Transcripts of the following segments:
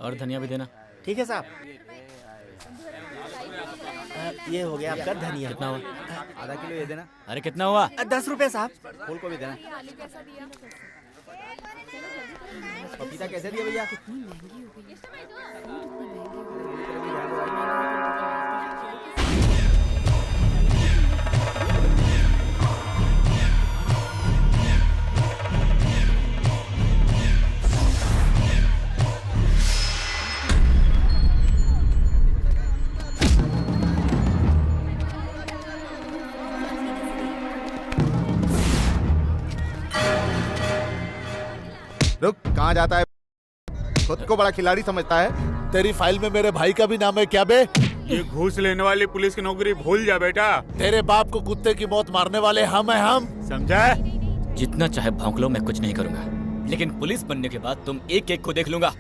और धनिया भी देना। ठीक है साहब। ये हो गया आपका धनिया। कितना हुआ? आधा किलो ये देना। अरे कितना हुआ? 10 रुपए साहब। फूल को भी देना। पपीता कैसे दिया भैया? रुक, कहाँ जाता है? खुद को बड़ा खिलाड़ी समझता है। तेरी फाइल में मेरे भाई का भी नाम है क्या बे? ये घूस लेने वाली पुलिस की नौकरी भूल जा बेटा। तेरे बाप को कुत्ते की मौत मारने वाले हम हैं हम। समझा? जितना चाहे भौंक लो, मैं कुछ नहीं करूंगा, लेकिन पुलिस बनने के बाद तुम एक एक को देख लूंगा।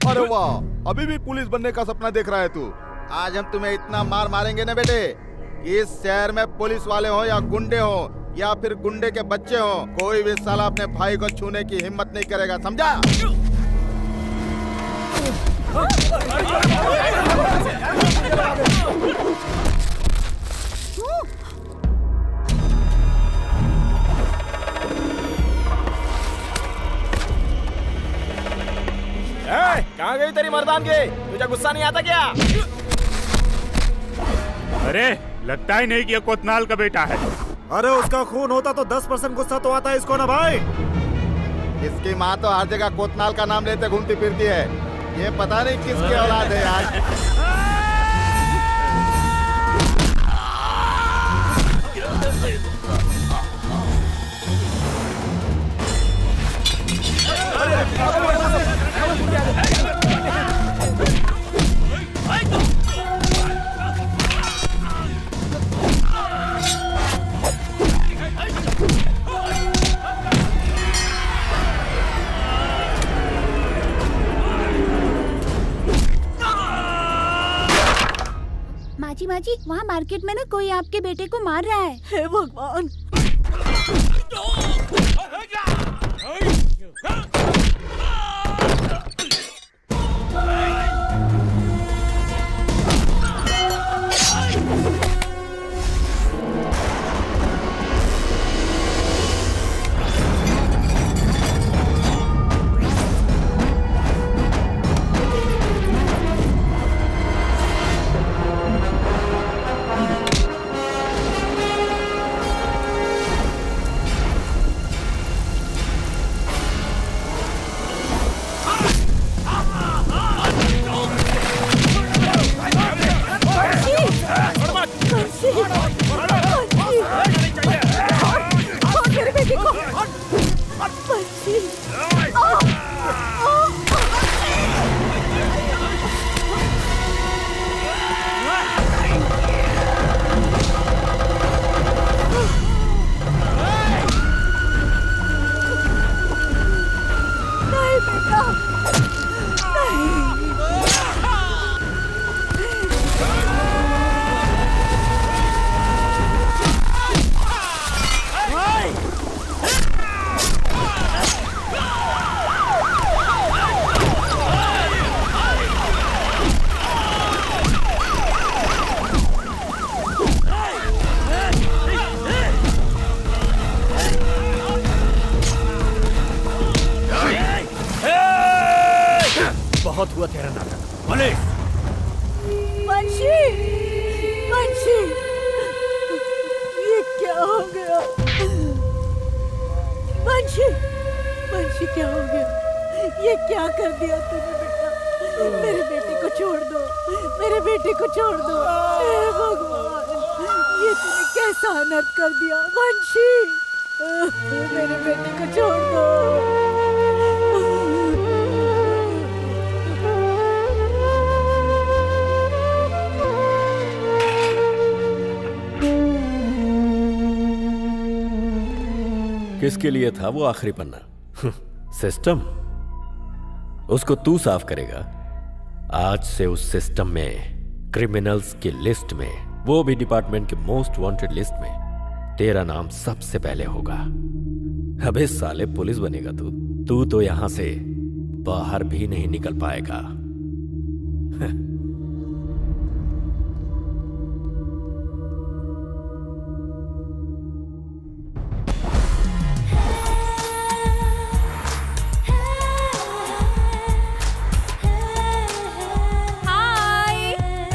अरे वाह, अभी भी पुलिस बनने का सपना देख रहा है तू। आज हम तुम्हें इतना मार मारेंगे ना बेटे, कि इस शहर में पुलिस वाले हो या गुंडे हो या फिर गुंडे के बच्चे हो, कोई भी साला अपने भाई को छूने की हिम्मत नहीं करेगा, समझा? कहाँ गई तेरी मर्दानगी? तुझे गुस्सा नहीं आता क्या? अरे लगता ही नहीं कि ये कोतनाल का बेटा है। अरे उसका खून होता तो 10% गुस्सा तो आता है इसको ना भाई। इसकी माँ तो हर जगह कोतनाल का नाम लेते घूमती फिरती है। ये पता नहीं किसकी औलाद है यार। माँ जी, वहाँ मार्केट में ना कोई आपके बेटे को मार रहा है। हे भगवान! बहुत हुआ तेरा नाटक। पुलिस! वंशी! वंशी! ये क्या हो गया? वंशी! वंशी क्या हो गया? ये क्या कर दिया तूने बेटा? मेरे बेटे को छोड़ दो, मेरे बेटे को छोड़ दो। हे भगवान, ये तूने कैसा अनर्थ कर दिया? वंशी! मेरे बेटे को छोड़ दो। किसके लिए था वो आखिरी पन्ना? सिस्टम। उसको तू साफ करेगा। आज से उस सिस्टम में, क्रिमिनल्स की लिस्ट में, वो भी डिपार्टमेंट के मोस्ट वांटेड लिस्ट में तेरा नाम सबसे पहले होगा। अबे साले, पुलिस बनेगा तू? तू तो यहां से बाहर भी नहीं निकल पाएगा।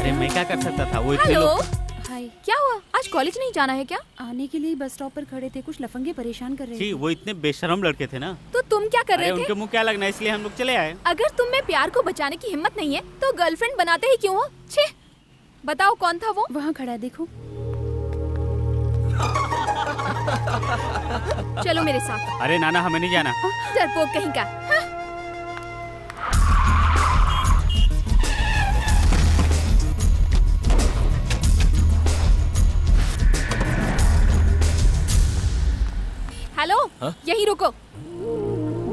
अरे मैं क्या कर सकता था, वो इतने हेलो लोग। हाय, क्या हुआ? आज कॉलेज नहीं जाना है क्या? आने के लिए बस स्टॉप पर खड़े थे, कुछ लफंगे परेशान कर रहे जी थे। वो इतने बेशरम लड़के थे ना। तो तुम क्या कर अरे रहे उनके थे? मुंह क्या लगना, इसलिए हम लोग चले आए। अगर तुम में प्यार को बचाने की हिम्मत नहीं है तो गर्लफ्रेंड बनाते ही क्यों हो? छे, बताओ कौन था वो? वहाँ खड़ा है, देखो। चलो मेरे साथ। अरे नाना हमें नहीं जाना। डरपोक कहीं का। हाँ? हेलो, यहीं रुको।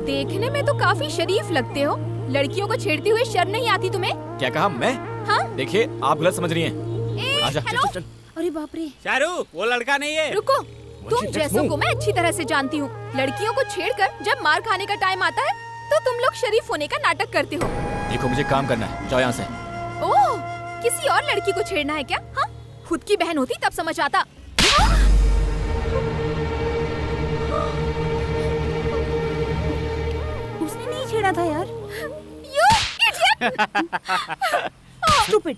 देखने में तो काफी शरीफ लगते हो, लड़कियों को छेड़ते हुए शर्म नहीं आती तुम्हें? क्या कहा मैं? हाँ? देखिए आप गलत समझ रही हैं। आजा, हेलो? चल। अरे बाप रे। शाहरुख, वो लड़का नहीं है। रुको, तुम जैसों को मैं अच्छी तरह से जानती हूँ। लड़कियों को छेड़कर जब मार खाने का टाइम आता है तो तुम लोग शरीफ होने का नाटक करते हो। देखो मुझे काम करना है, जाओ यहाँ से। ओह, किसी और लड़की को छेड़ना है क्या? हाँ? खुद की बहन होती तब समझ आता। उसने नहीं छेड़ा था यार। You idiot! Stupid.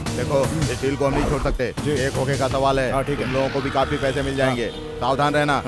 देखो इस डील को हम नहीं छोड़ सकते, एक होके का सवाल है। ठीक है। तुम लोगों को भी काफी पैसे मिल जाएंगे, सावधान रहना।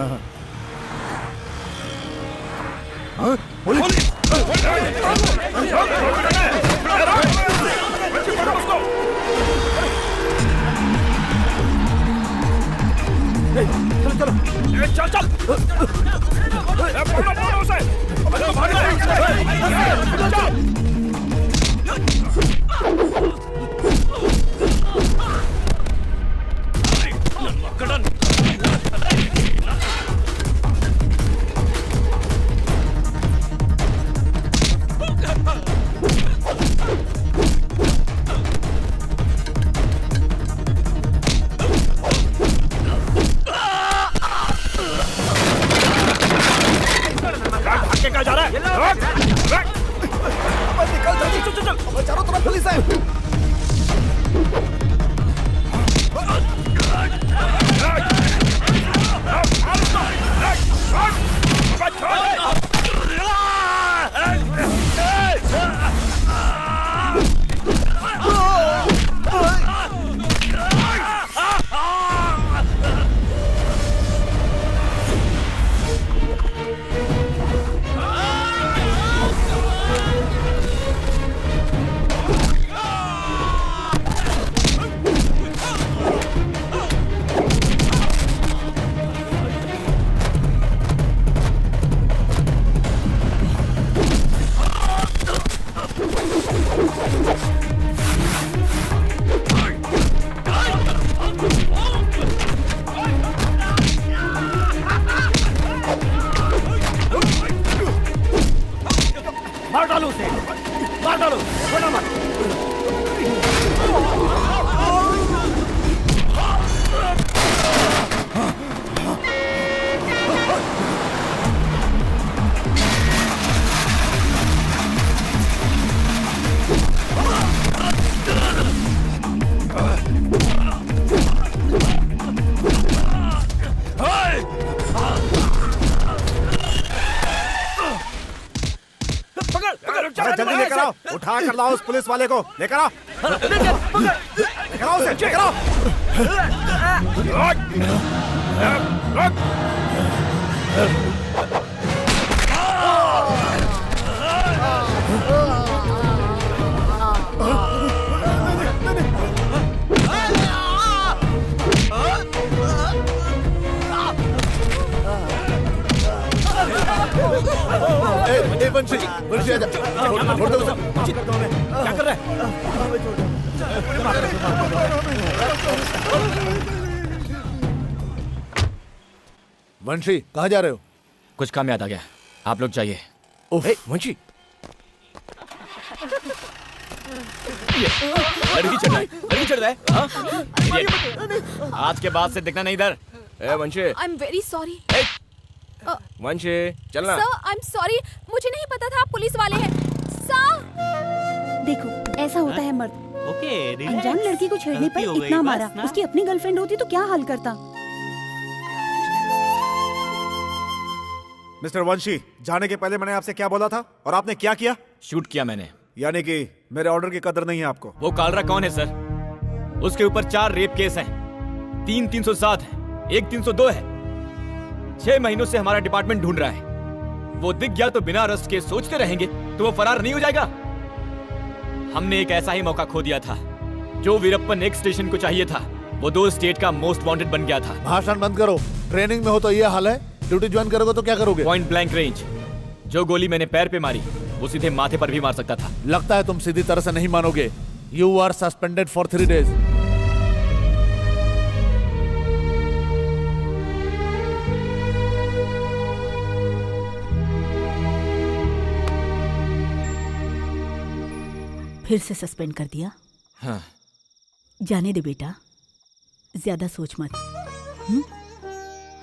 जल्दी लेकर आओ, उठा कर लाओ उस पुलिस वाले को, लेकर आओ, लेकर आओ उसे, लेकर आओ। वंशी, वंशी आजा, छोड़ दो उसे। क्या कर रहे हैं? वंशी कहाँ जा रहे हो? कुछ काम याद आ गया, आप लोग जाइए। वंशी लड़की चढ़ रहा है, लड़की चढ़ रहा है। हाँ? आज के बाद से दिखना नहीं इधर। वंशी, आई एम वेरी सॉरी। वंशी चलना। सर, आई एम सॉरी, मुझे नहीं पता था आप पुलिस वाले हैं। सर देखो ऐसा होता है मर्द, ओके अनजान लड़की को छेड़ने पर गलती हो गई, इतना बस मारा। ना। उसकी अपनी गर्लफ्रेंड होती तो क्या हाल करता। मिस्टर वंशी, जाने के पहले मैंने आपसे क्या बोला था और आपने क्या किया? शूट किया मैंने। यानी कि मेरे ऑर्डर की कदर नहीं है आपको। वो कालरा कौन है सर? उसके ऊपर 4 रेप केस हैं, 3 307 है, 1 302 है। 6 महीनों से हमारा डिपार्टमेंट ढूंढ रहा है। वो दिख गया तो बिना अरेस्ट के सोचते रहेंगे तो वो फरार नहीं हो जाएगा। हमने एक ऐसा ही मौका खो दिया था। जो वीरप्पन एक स्टेशन को चाहिए था वो 2 स्टेट का मोस्ट वांटेड बन गया था। भाषण बंद करो। ट्रेनिंग में हो तो ये हाल है, ड्यूटी ज्वाइन करोगे तो क्या करोगे? Point blank range. जो गोली मैंने पैर पे मारी वो सीधे माथे पर भी मार सकता था। लगता है तुम सीधी तरह से नहीं मानोगे। You are suspended for 3 days। फिर से सस्पेंड कर दिया? हाँ। जाने दे बेटा, ज्यादा सोच मत।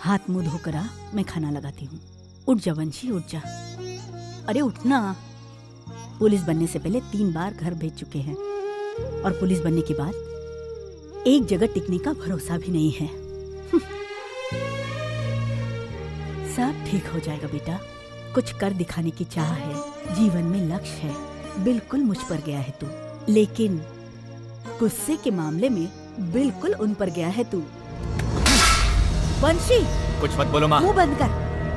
हाथ मुंह धोकर आ, मैं खाना लगाती हूँ। उठ जा वंशी, उठ जा। अरे उठना। पुलिस बनने से पहले 3 बार घर भेज चुके हैं और पुलिस बनने के बाद एक जगह टिकने का भरोसा भी नहीं है। सब ठीक हो जाएगा बेटा। कुछ कर दिखाने की चाह है, जीवन में लक्ष्य है। बिल्कुल मुझ पर गया है तू, लेकिन गुस्से के मामले में बिल्कुल उन पर गया है तू। वंशी, कुछ मत बोलो माँ। मुंह बंद कर।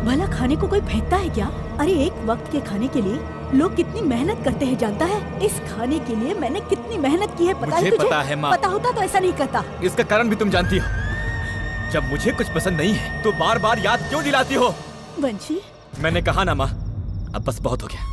भला खाने को कोई फेंकता है क्या? अरे एक वक्त के खाने के लिए लोग कितनी मेहनत करते हैं जानता है? इस खाने के लिए मैंने कितनी मेहनत की है पता है मुझे तुझे? पता है माँ। पता होता तो ऐसा नहीं करता। इसका कारण भी तुम जानती हो। जब मुझे कुछ पसंद नहीं है तो बार बार याद क्यों दिलाती हो? वंशी, मैंने कहा ना माँ, अब बस बहुत हो गया।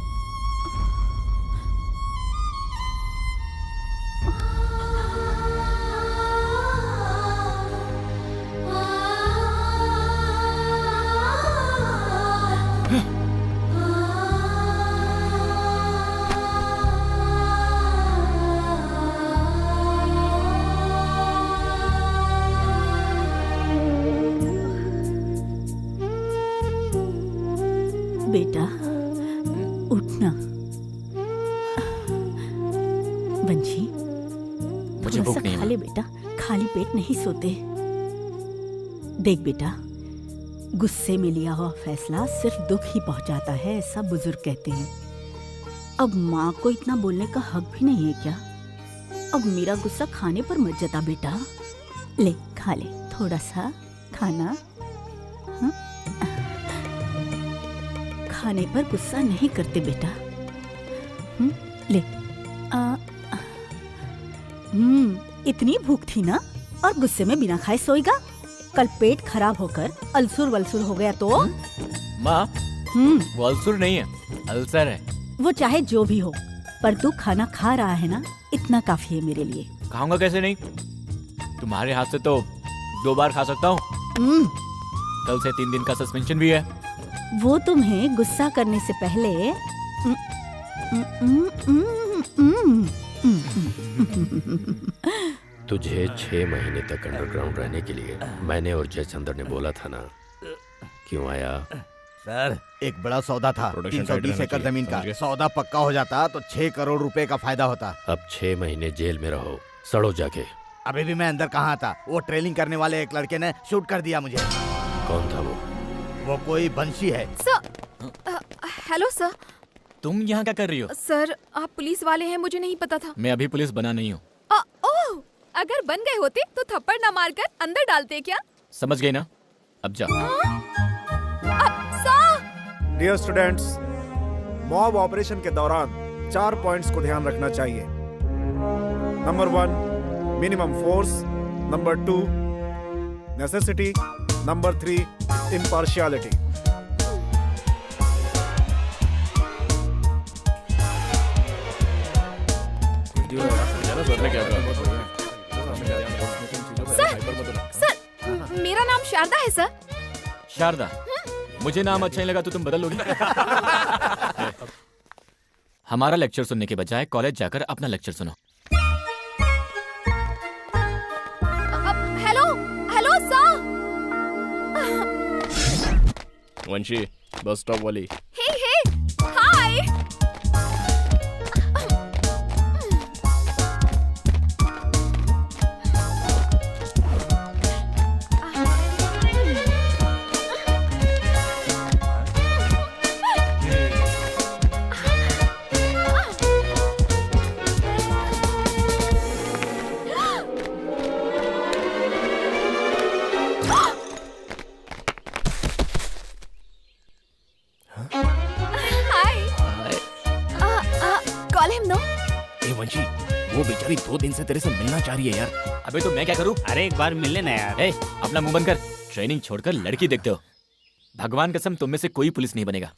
बेटा उठना। वंशी, मुझे भूख नहीं है खा ले बेटा, खाली पेट नहीं सोते। देख बेटा, गुस्से में लिया हुआ फैसला सिर्फ दुख ही पहुंचाता है, ऐसा बुजुर्ग कहते हैं। अब माँ को इतना बोलने का हक भी नहीं है क्या? अब मेरा गुस्सा खाने पर मत जता बेटा। ले खा ले थोड़ा सा खाना। हाँ? खाने पर गुस्सा नहीं करते बेटा। ले। इतनी भूख थी ना और गुस्से में बिना खाए सोएगा? कल पेट खराब होकर अल्सर वल्सर हो गया तो? माँ, वो अल्सर नहीं है, अल्सर है। वो चाहे जो भी हो, पर तू खाना खा रहा है ना, इतना काफी है मेरे लिए। खाऊंगा कैसे नहीं? तुम्हारे हाथ से तो 2 बार खा सकता हूँ। कल से 3 दिन का सस्पेंशन भी है। वो तुम्हें गुस्सा करने से पहले तुझे 6 महीने तक अंडरग्राउंड रहने के लिए मैंने और जयचंद्र ने बोला था ना, क्यों आया? सर, एक बड़ा सौदा था, 320 एकड़ जमीन का। सौदा पक्का हो जाता तो 6 करोड़ रुपए का फायदा होता। अब 6 महीने जेल में रहो, सड़ो जाके। अभी भी मैं अंदर कहाँ था? वो ट्रेनिंग करने वाले एक लड़के ने शूट कर दिया मुझे। कौन था वो? वो कोई बंशी है। Sir, hello sir. तुम यहाँ क्या कर रही हो? सर, आप पुलिस वाले हैं, मुझे नहीं पता था। मैं अभी पुलिस बना नहीं हूँ। ओह, अगर बन गए होते तो थप्पड़ न मारकर अंदर डालते क्या? समझ गई ना? अब जा। डियर स्टूडेंट्स, मॉब ऑपरेशन के दौरान 4 पॉइंट्स को ध्यान रखना चाहिए। Number 1, minimum force. Number 2, necessity. Number 3, impartiality. Sir, मेरा नाम शारदा है सर। शारदा, मुझे नाम अच्छा नहीं लगा तो तुम बदल लोगी? हमारा लेक्चर सुनने के बजाय कॉलेज जाकर अपना लेक्चर सुनो। Hello hello sir. वंशी, बस स्टॉप वाली। हे हे, हाय। टाइम दो। ए वंशी, वो बेचारी 2 दिन से तेरे से मिलना चाह रही है यार। अबे तो मैं क्या करूं? अरे एक बार मिल लेना यार। ए, अपना मुंह बंद कर। ट्रेनिंग छोड़कर लड़की देखते हो। भगवान कसम तुम में से कोई पुलिस नहीं बनेगा।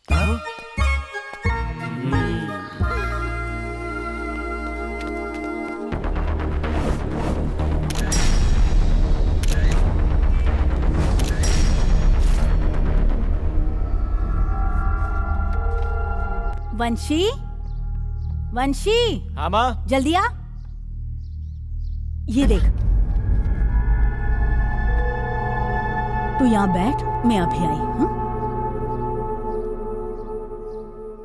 वंशी, वंशी, हाँ माँ। जल्दी आ। ये देख, तू यहाँ बैठ, मैं अभी आई हूँ।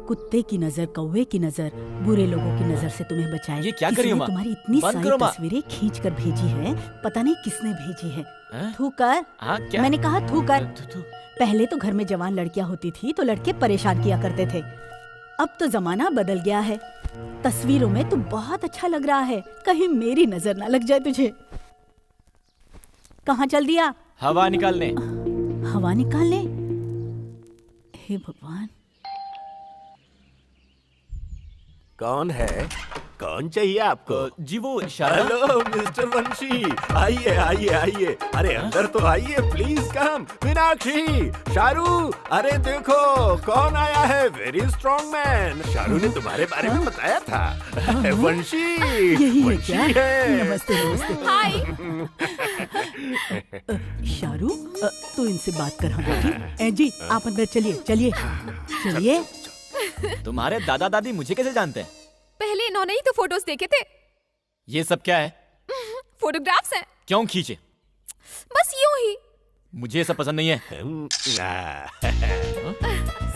कुत्ते की नजर, कौवे की नजर, बुरे लोगों की नजर से तुम्हें बचाए। ये क्या कर रही हो माँ? तुम्हारी इतनी बंद सारी करो माँ। तस्वीरें खींच कर भेजी है, पता नहीं किसने भेजी है। थू कर। हाँ क्या? मैंने कहा थू कर। पहले तो घर में जवान लड़कियां होती थी तो लड़के परेशान किया करते थे। अब तो जमाना बदल गया है। तस्वीरों में तू बहुत अच्छा लग रहा है, कहीं मेरी नजर ना लग जाए तुझे। कहाँ चल दिया? हवा निकालने। हवा निकालने? हे भगवान। कौन है? कौन चाहिए आपको? जी वो शारा। हेलो मिस्टर वंशी, आइए आइए आइए। अरे अंदर तो आइए, प्लीज कम। मीनाक्षी, शारू, अरे देखो कौन आया है। Very strong man. शारू ने तुम्हारे बारे में बताया था। वंशी, यही है वंशी क्या? है। नमस्ते नमस्ते। हाय। शारू, तू इनसे बात कर। हाँ जी, आप अंदर चलिए चलिए चलिए। तुम्हारे दादा दादी मुझे कैसे जानते हैं? पहले इन्होंने ही तो फोटोज देखे थे। ये सब क्या है? फोटोग्राफ्स हैं। क्यों खींचे? बस यूं ही। मुझे ये सब पसंद नहीं है।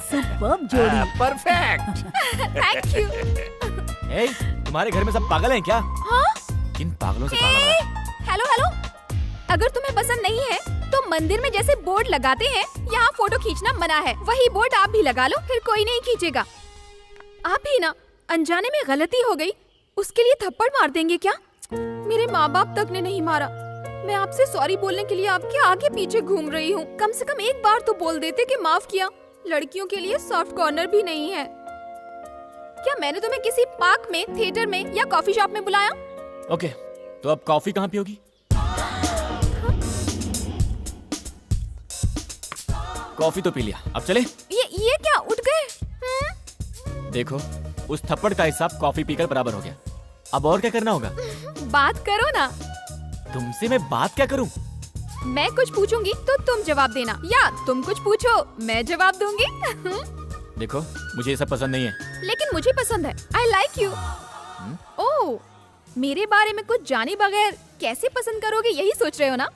सुपर्ब जोड़ी। परफेक्ट। Thank you. ए, तुम्हारे घर में सब पागल हैं क्या? हाँ? किन पागलों से पाला बना है? हेलो हेलो, अगर तुम्हें पसंद नहीं है तो मंदिर में जैसे बोर्ड लगाते हैं, यहाँ फोटो खींचना मना है, वही बोर्ड आप भी लगा लो, फिर कोई नहीं खींचेगा। आप भी ना, अनजाने में गलती हो गई, उसके लिए थप्पड़ मार देंगे क्या? मेरे माँ बाप तक ने नहीं मारा। मैं आपसे सॉरी बोलने के लिए आपके आगे पीछे घूम रही हूँ। कम से कम एक बार तो बोल देते कि माफ किया। लड़कियों के लिए सॉफ्ट कॉर्नर भी नहीं है क्या? मैंने तुम्हें किसी पार्क में, थिएटर में या कॉफी शॉप में बुलाया? ओके, तो अब कॉफी कहाँ पियोगी? कॉफी तो पी लिया, अब चले? ये क्या, उठ गए? देखो, उस थप्पड़ का हिसाब कॉफी पीकर बराबर हो गया। अब और क्या करना होगा? बात करो ना। तुमसे मैं बात क्या करूं? मैं कुछ पूछूंगी तो तुम जवाब देना, या तुम कुछ पूछो मैं जवाब दूंगी। देखो, मुझे ये सब पसंद नहीं है। लेकिन मुझे पसंद है। I like you. ओह, मेरे बारे में कुछ जाने बगैर कैसे पसंद करोगे, यही सोच रहे हो ना?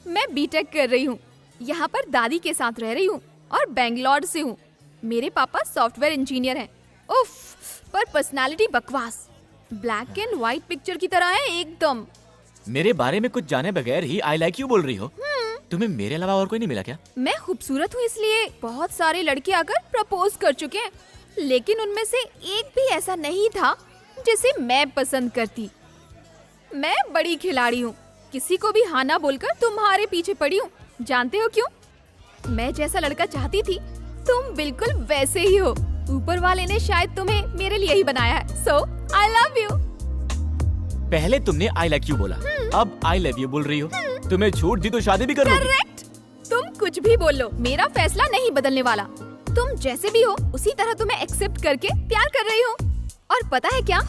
मैं बीटेक कर रही हूँ, यहाँ पर दादी के साथ रह रही हूँ और बेंगलोर से हूँ। मेरे पापा सॉफ्टवेयर इंजीनियर हैं। उफ, पर पर्सनालिटी बकवास, ब्लैक एंड व्हाइट पिक्चर की तरह है एकदम। मेरे बारे में कुछ जाने बगैर ही आई लाइक यू बोल रही हो? तुम्हें मेरे अलावा और कोई नहीं मिला क्या? मैं खूबसूरत हूँ इसलिए बहुत सारे लड़के आकर प्रपोज कर चुके हैं, लेकिन उनमें से एक भी ऐसा नहीं था जिसे मैं पसंद करती। मैं बड़ी खिलाड़ी हूँ, किसी को भी हाँ ना बोलकर तुम्हारे पीछे पड़ी हूँ। जानते हो क्यों? मैं जैसा लड़का चाहती थी, तुम बिल्कुल वैसे ही हो। ऊपर वाले ने शायद तुम्हें मेरे लिए ही बनाया है। So I love you. पहले तुमने आई लाइक यू बोला, अब आई लव यू बोल रही हो। तुम्हें छूट दी तो शादी भी कर लोगी। करेक्ट। तुम कुछ भी बोल लो, मेरा फैसला नहीं बदलने वाला। तुम जैसे भी हो उसी तरह तुम्हें एक्सेप्ट करके प्यार कर रही हूँ। और पता है क्या?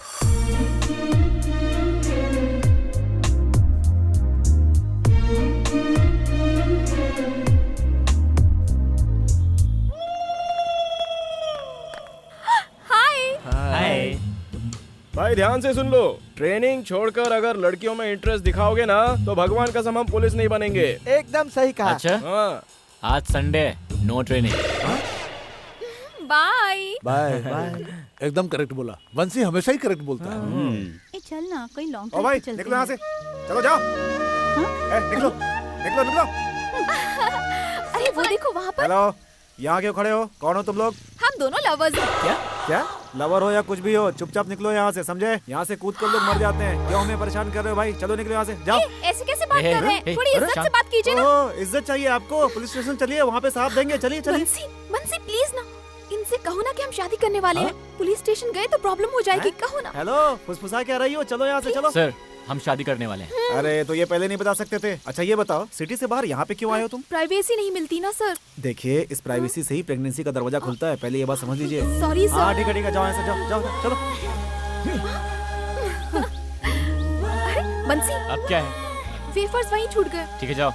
हाय। भाई ध्यान से सुन लो, ट्रेनिंग छोड़कर अगर लड़कियों में इंटरेस्ट दिखाओगे ना तो भगवान कसम हम पुलिस नहीं बनेंगे। एकदम सही कहा। अच्छा, हाँ। आज Sunday, no training. Bye bye bye. एकदम करेक्ट बोला, वंशी हमेशा ही करेक्ट बोलता है। चल ना, कोई लॉन्ग ओ भाई निकलो यहाँ से, चलो जाओ। निकलो निकलो निकलो। अरे वो देखो वहाँ पर। हेलो, यहाँ क्यों खड़े हो? कौन हो तुम लोग? हम दोनों लवर्स हैं। क्या? क्या लवर हो या कुछ भी हो, चुपचाप निकलो यहाँ से, समझे? यहाँ से कूद कर लोग मर जाते हैं। क्यों हमें परेशान कर रहे हो भाई? चलो निकलो यहाँ से, जाओ। ऐसे कैसे बात कर रहे हैं? थोड़ी इज्जत से बात कीजिए ना। इज्जत चाहिए आपको? पुलिस स्टेशन चलिए, वहाँ पे साफ देंगे। चलिए चलिए। बंसी प्लीज ना, इनसे कहो ना कि हम शादी करने वाले हैं। पुलिस स्टेशन गए तो प्रॉब्लम हो जाएगी, कहो ना। हेलो, फुसफुसा क्या रही हो? चलो यहाँ से चलो। सर, हम शादी करने वाले हैं। अरे तो ये पहले नहीं बता सकते थे? अच्छा ये बताओ, सिटी से बाहर यहाँ पे क्यों आए हो तुम? प्राइवेसी नहीं मिलती ना सर। देखिए, इस प्राइवेसी से ही प्रेगनेंसी का दरवाजा खुलता है, पहले ये बात समझ लीजिए। Sorry sir. हाँ ठीक है, जाओ यहाँ से, जाओ जाओ चलो। बंसी, अब क्या है? वेफर्स वहीं छूट गए। ठीक है, जाओ।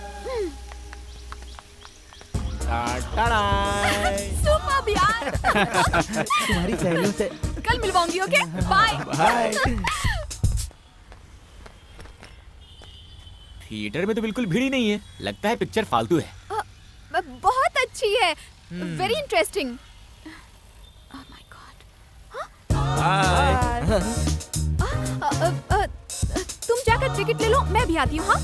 सुपर यार। तुम्हारी सहेलियों से कल मिलवाऊंगी, ओके? बाय। बाय। थिएटर में तो बिल्कुल भीड़ ही नहीं है, लगता है पिक्चर फालतू है। बहुत अच्छी है, very interesting. Oh my God. तुम जाकर टिकट ले लो, मैं भी आती हूँ। हाँ,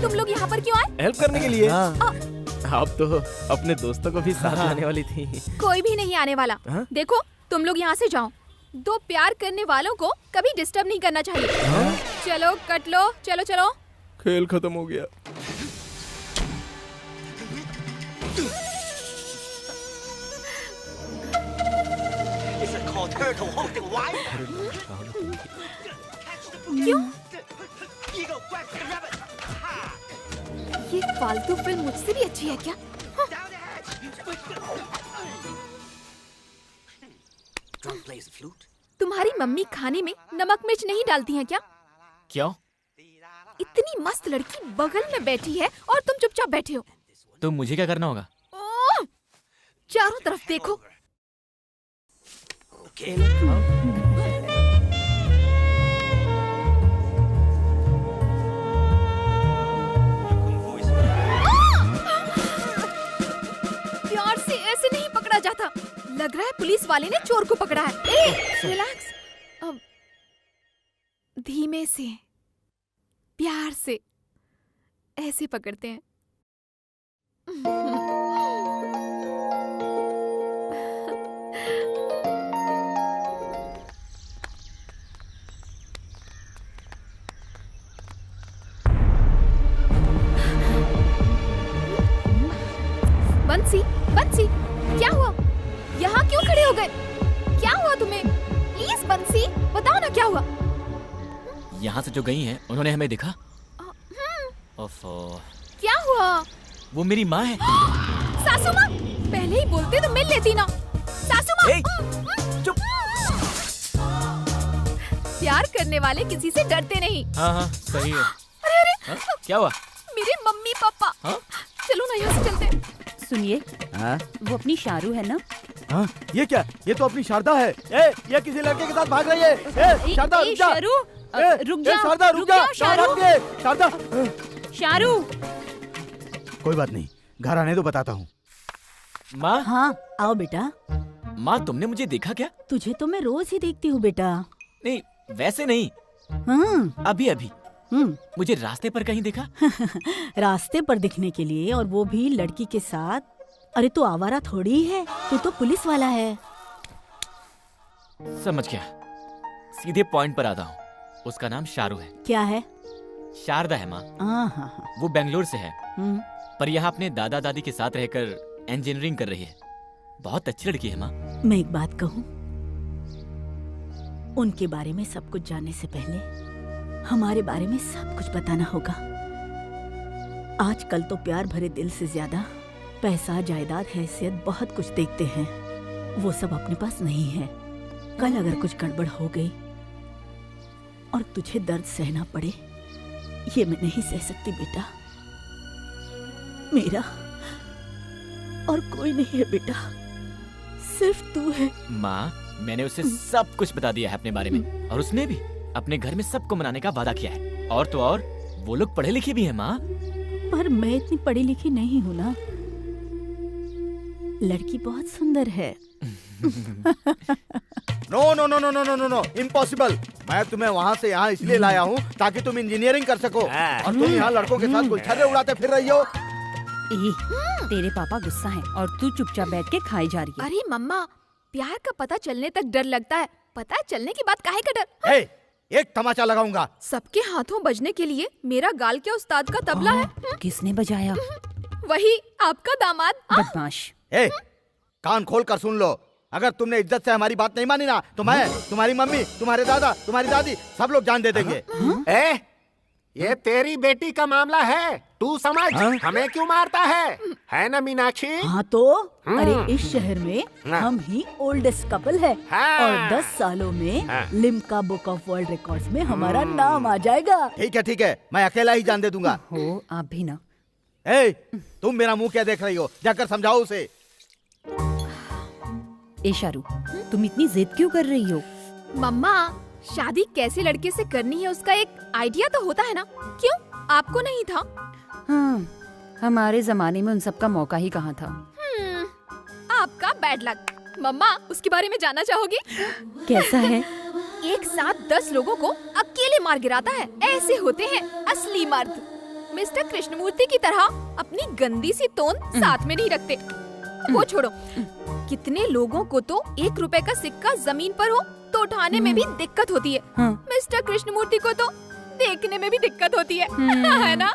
तुम लोग यहाँ पर क्यों आए? हेल्प करने के लिए। आप तो अपने दोस्तों को भी साथ लाने वाली थी। कोई भी नहीं आने वाला। देखो, तुम लोग यहाँ से जाओ। दो प्यार करने वालों को कभी डिस्टर्ब नहीं करना चाहिए। चलो कट लो, चलो चलो। खेल खत्म हो गया। क्यों? ये फालतू फिल्म मुझसे भी अच्छी है क्या? तुम्हारी मम्मी खाने में नमक मिर्च नहीं डालती हैं क्या? क्यों? इतनी मस्त लड़की बगल में बैठी है और तुम चुपचाप बैठे हो। तो मुझे क्या करना होगा? ओह! चारों तरफ देखो। प्यार से ऐसे नहीं पकड़ा जाता। लग रहा है पुलिस वाले ने चोर को पकड़ा है। रिलैक्स। अब धीमे से, प्यार से ऐसे पकड़ते हैं। बंसी, बंसी, क्या हुआ? यहाँ क्यों खड़े हो गए? क्या हुआ तुम्हें? प्लीज बंसी, बताओ ना क्या हुआ? यहाँ से जो गई हैं, उन्होंने हमें देखा। ओफो। क्या हुआ? वो मेरी माँ है। सासू माँ, पहले ही बोलते तो मिल लेती ना। सासू माँ। चुप। प्यार करने वाले किसी से डरते नहीं। हाँ, सही है। अरे अरे, क्या हुआ? मेरे मम्मी पापा। चलो ना यहाँ से चलते। सुनिए, वो अपनी शारू है ना? हाँ, ये क्या? ये तो अपनी शारदा है। ये किसी लड़के के साथ भाग रही है। शारदा रुक जा। शारू, रुक जा। शारदा रुक जा। शारदा। शारू। कोई बात नहीं, घर आने दो, बताता हूँ। माँ। हाँ, आओ बेटा। माँ, तुमने मुझे देखा क्या? तुझे तो मैं रोज ही देखती हूँ बेटा। नहीं, वैसे नहीं। अभी अभी मुझे रास्ते पर कहीं देखा। रास्ते पर दिखने के लिए, और वो भी लड़की के साथ? अरे तू आवारा थोड़ी है, तू तो पुलिस वाला है। समझ गया, सीधे पॉइंट पर आता हूँ। उसका नाम शारू है। क्या है? शारदा है माँ। वो बेंगलोर से है, पर यहाँ अपने दादा दादी के साथ रहकर इंजीनियरिंग कर रही है। बहुत अच्छी लड़की है माँ। मैं एक बात कहूँ, उनके बारे में सब कुछ जानने से पहले हमारे बारे में सब कुछ बताना होगा। आजकल तो प्यार भरे दिल से ज्यादा पैसा, जायदाद, हैसियत बहुत कुछ देखते हैं। वो सब अपने पास नहीं है। कल अगर कुछ गड़बड़ हो गई और तुझे दर्द सहना पड़े, ये मैं नहीं सह सकती बेटा। मेरा और कोई नहीं है बेटा, सिर्फ तू है। माँ, मैंने उसे सब कुछ बता दिया है अपने बारे में, और उसने भी अपने घर में सबको मनाने का वादा किया है। और तो और वो लोग पढ़े लिखे भी हैं माँ। पर मैं इतनी पढ़ी लिखी नहीं हूँ ना। लड़की बहुत सुंदर है। No no no no no no no, impossible. मैं तुम्हें वहाँ से यहाँ इसलिए लाया हूँ ताकि तुम इंजीनियरिंग कर सको, और तुम यहाँ लड़कों के साथ गुलछर्रे उड़ाते फिर रही हो। तेरे पापा गुस्सा हैं और तू चुपचाप बैठ के खाई जा रही है। अरे मम्मा, प्यार का पता चलने तक डर लगता है, पता चलने के बाद काहे का डर? एक तमाचा लगाऊंगा। सबके हाथों बजने के लिए मेरा गाल क्या उस्ताद का तबला है? किसने बजाया? वही आपका दामाद। बदमाश। ए, कान खोल कर सुन लो। अगर तुमने इज्जत से हमारी बात नहीं मानी ना तो मैं, तुम्हारी मम्मी, तुम्हारे दादा, तुम्हारी दादी सब लोग जान दे देंगे। ए, ये तेरी बेटी का मामला है, तू समझ। हमें क्यों मारता है ना मीनाक्षी? हाँ तो अरे इस शहर में हम ही ओल्डेस्ट कपल है और 10 सालों में Limca book of world records में हमारा नाम आ जाएगा। ठीक है, मैं अकेला ही जान दे दूंगा। हो आप भी ना। ए, तुम मेरा मुंह क्या देख रही हो? जाकर समझाओ उसे। ए शारू, तुम इतनी जिद क्यों कर रही हो? मम्मा, शादी कैसे लड़के से करनी है उसका एक आइडिया तो होता है ना? क्यों आपको नहीं था? हाँ, हमारे जमाने में उन सब का मौका ही कहाँ था। आपका बैड लक। मम्मा, उसके बारे में जानना चाहोगी? कैसा है? एक साथ 10 लोगों को अकेले मार गिराता है। ऐसे होते हैं असली मर्द। मिस्टर कृष्णमूर्ति की तरह अपनी गंदी सी तोंद साथ में नहीं रखते। वो छोड़ो, कितने लोगों को तो 1 रुपए का सिक्का जमीन पर हो तो उठाने में भी दिक्कत होती है। मिस्टर कृष्णमूर्ति को तो देखने में भी दिक्कत होती है, है ना?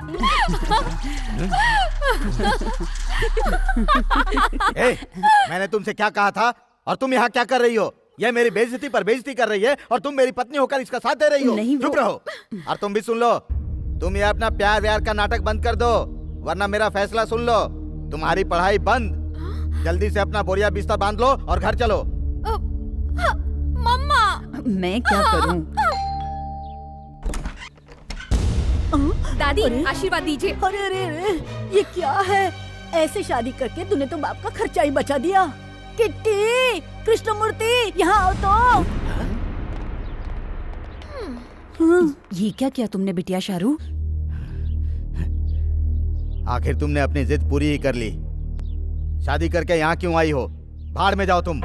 मैंने तुमसे क्या कहा था और तुम यहाँ क्या कर रही हो? यह मेरी बेइज्जती पर बेइज्जती कर रही है और तुम मेरी पत्नी होकर इसका साथ दे रही हो। चुप रहो। और तुम भी सुन लो, तुम ये अपना प्यार व्यार का नाटक बंद कर दो, वरना मेरा फैसला सुन लो। तुम्हारी पढ़ाई बंद। जल्दी से अपना बोरिया बिस्तर बांध लो और घर चलो। मम्मा, मैं क्या करूं? दादी आशीर्वाद दीजिए। अरे ये क्या है? ऐसे शादी करके तूने तो बाप का खर्चा ही बचा दिया। किट्टी, कृष्णमूर्ति, यहाँ आओ तो। ये क्या किया तुमने बिटिया शारू? आखिर तुमने अपनी जिद पूरी ही कर ली। शादी करके यहाँ क्यों आई हो? भाड़ में जाओ तुम।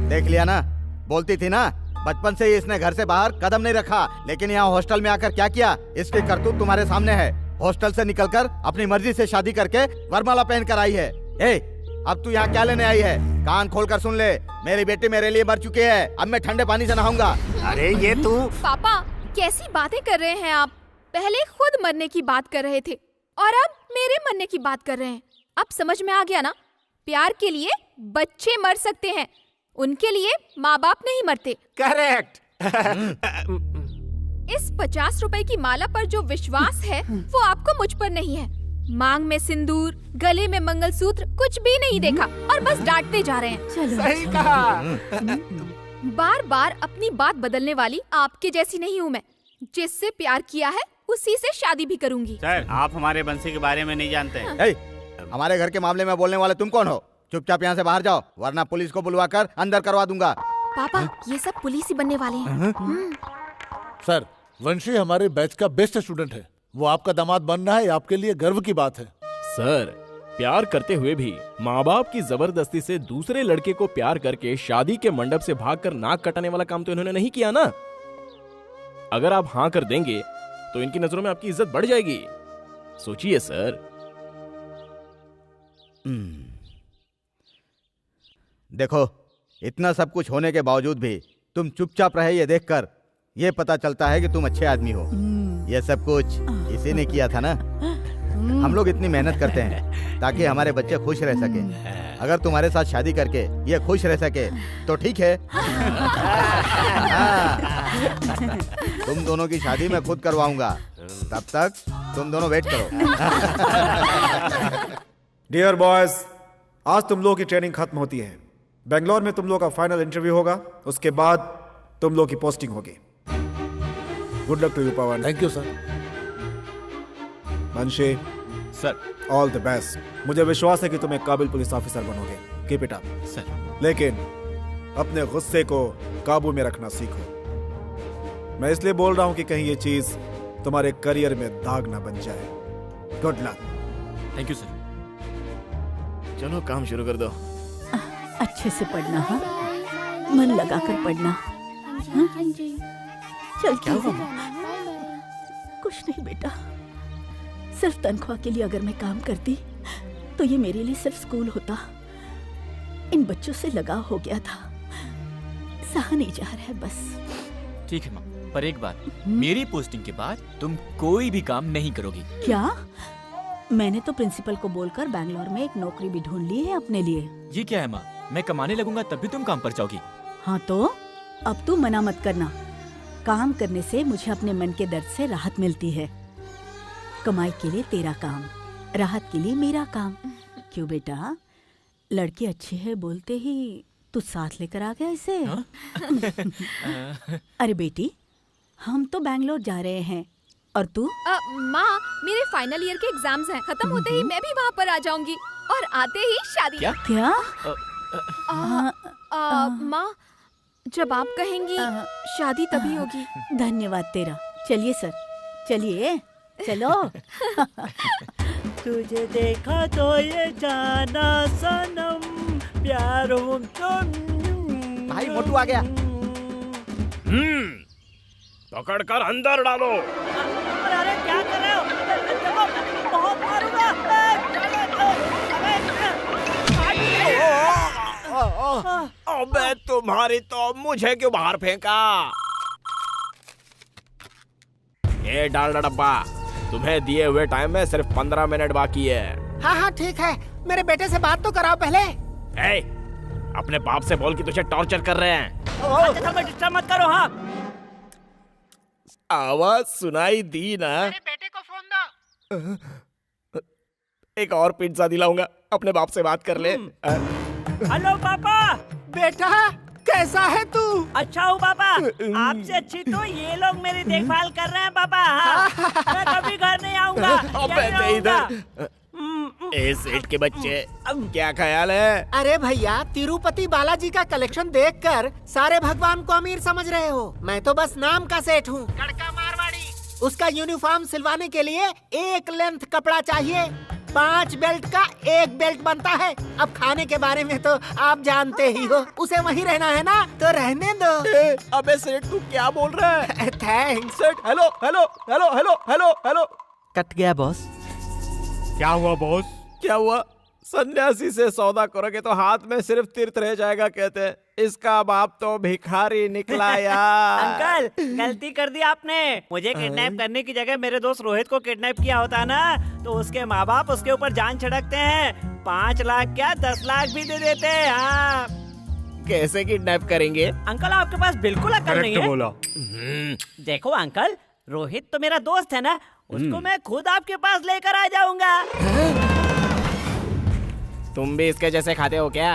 देख लिया ना, बोलती थी ना, बचपन से ही इसने घर से बाहर कदम नहीं रखा, लेकिन यहाँ हॉस्टल में आकर क्या किया? इसकी करतूत तुम्हारे सामने है। हॉस्टल से निकलकर अपनी मर्जी से शादी करके वरमाला पहन कर आई है। ए, अब तू यहाँ क्या लेने आई है? कान खोल कर सुन ले, मेरी बेटी मेरे लिए मर चुकी है। अब मैं ठंडे पानी से नहाऊंगा। अरे ये तू। पापा, कैसी बातें कर रहे हैं आप? पहले खुद मरने की बात कर रहे थे और अब मेरे मरने की बात कर रहे हैं। अब समझ में आ गया ना? प्यार के लिए बच्चे मर सकते हैं, उनके लिए माँ बाप नहीं मरते। करेक्ट। इस 50 रुपए की माला पर जो विश्वास है वो आपको मुझ पर नहीं है। मांग में सिंदूर, गले में मंगलसूत्र, कुछ भी नहीं देखा और बस डांटते जा रहे हैं। सही कहा। बार बार अपनी बात बदलने वाली आपके जैसी नहीं हूँ मैं। जिससे प्यार किया है उसी से शादी भी करूंगी। सर, आप हमारे बंसी के बारे में नहीं जानते हैं। हमारे घर के मामले में बोलने वाले तुम कौन हो? चुपचाप यहाँ से बाहर जाओ, वरना पुलिस को बुलवाकर अंदर करवा दूंगा। पापा, ये सब पुलिस ही बनने वाले हैं। सर, वंशी हमारे बैच का बेस्ट स्टूडेंट है। वो आपका दामाद बनना है, आपके लिए गर्व की बात है। सर, प्यार करते हुए भी माँ बाप की जबरदस्ती से दूसरे लड़के को प्यार करके शादी के मंडप से भागकर नाक कटाने वाला काम तो इन्होंने नहीं किया ना। अगर आप हाँ कर देंगे तो इनकी नजरों में आपकी इज्जत बढ़ जाएगी। सोचिए सर। देखो, इतना सब कुछ होने के बावजूद भी तुम चुपचाप रहे, ये देखकर ये पता चलता है कि तुम अच्छे आदमी हो। ये सब कुछ इसी ने किया था ना। हम लोग इतनी मेहनत करते हैं ताकि हमारे बच्चे खुश रह सके। अगर तुम्हारे साथ शादी करके ये खुश रह सके तो ठीक है। तुम दोनों की शादी मैं खुद करवाऊंगा, तब तक तुम दोनों वेट करो। डियर बॉयज, आज तुम लोगों की ट्रेनिंग खत्म होती है। बेंगलोर में तुम लोगों का फाइनल इंटरव्यू होगा, उसके बाद तुम लोगों की पोस्टिंग होगी। Good luck to you Pawan. Thank you sir. Manshi sir, all the best. मुझे विश्वास है कि तुम एक काबिल पुलिस ऑफिसर बनोगे। Keep it up sir. लेकिन अपने गुस्से को काबू में रखना सीखो। मैं इसलिए बोल रहा हूं कि कहीं ये चीज तुम्हारे करियर में दाग ना बन जाए। Good luck. Thank you sir. चलो काम शुरू कर दो। अच्छे से पढ़ना, हाँ? मन लगा कर पढ़ना। हाँ? चल क्या हुआ? कुछ नहीं बेटा, सिर्फ तनख्वाह के लिए अगर मैं काम करती तो ये मेरे लिए सिर्फ स्कूल होता। इन बच्चों से लगाव हो गया था, सहा नहीं जा रहा है बस। ठीक है माँ, पर एक बात, मेरी पोस्टिंग के बाद तुम कोई भी काम नहीं करोगी। क्या? मैंने तो प्रिंसिपल को बोलकर बैंगलोर में एक नौकरी भी ढूंढ ली है अपने लिए। ये क्या है माँ, मैं कमाने लगूंगा तब भी तुम काम पर जाओगी। हाँ तो अब तू मना मत करना। काम करने से मुझे अपने मन के दर्द से राहत मिलती है। कमाई के लिए तेरा काम, राहत के लिए मेरा काम। क्यों बेटा, लड़की अच्छी है बोलते ही तू साथ लेकर आ गया इसे? अरे बेटी, हम तो बैंगलोर जा रहे हैं और तू? माँ, मेरे फाइनल ईयर के एग्जाम्स हैं, खत्म होते ही मैं भी वहाँ पर आ जाऊंगी और आते ही शादी। क्या? माँ, जब आप कहेंगी शादी तभी होगी। धन्यवाद तेरा। चलिए सर, चलिए चलो। तुझे देखा तो ये जाना सनम, प्यार हो तो। भाई मोटू आ गया। पकड़ कर अंदर डालो। अरे क्या कर रहे हो? देखो, बहुत मारूंगा। अबे तुम्हारी तो, मुझे क्यों बाहर फेंका? ये डालडा डब्बा, तुम्हें दिए हुए टाइम में सिर्फ 15 मिनट बाकी है। हाँ हाँ ठीक है, मेरे बेटे से बात तो कराओ पहले। ए, अपने बाप से बोल कि तुझे टॉर्चर कर रहे हैं। डिस्टर्ब मत करो। हाँ, आवाज सुनाई दी ना? मेरे बेटे को फोन दो। एक और पिज्जा दिलाऊंगा, अपने बाप से बात कर ले। हेलो पापा। बेटा कैसा है तू? अच्छा हूँ पापा, आपसे अच्छी तो ये लोग मेरी देखभाल कर रहे हैं पापा। हाँ, मैं कभी घर नहीं आऊंगा। सेठ के बच्चे, अब क्या ख्याल है? अरे भैया, तिरुपति बालाजी का कलेक्शन देखकर सारे भगवान को अमीर समझ रहे हो। मैं तो बस नाम का सेठ हूँ। कड़का मारवाड़ी। उसका यूनिफॉर्म सिलवाने के लिए एक लेंथ कपड़ा चाहिए। 5 बेल्ट का 1 बेल्ट बनता है। अब खाने के बारे में तो आप जानते ही हो, उसे वहीं रहना है ना, तो रहने दो। अबे सेठ, तू क्या बोल रहा है? थैंक्स सेठ। Hello hello hello hello hello hello. Cut गया बॉस। क्या हुआ बॉस? क्या हुआ? सन्यासी से सौदा करोगे तो हाथ में सिर्फ तीर्थ रह जाएगा कहते हैं। इसका बाप तो भिखारी निकला यार। अंकल, गलती कर दी आपने। मुझे किडनैप करने की जगह मेरे दोस्त रोहित को किडनैप किया होता ना, तो उसके माँ बाप उसके ऊपर जान छिड़कते हैं। 5 लाख क्या 10 लाख भी दे देते हैं। हाँ, कैसे किडनैप करेंगे? अंकल आपके पास बिल्कुल अकल नहीं है। बोला। देखो अंकल, रोहित तो मेरा दोस्त है ना, उसको मैं खुद आपके पास लेकर आ जाऊंगा। तुम भी इसके जैसे खाते हो क्या?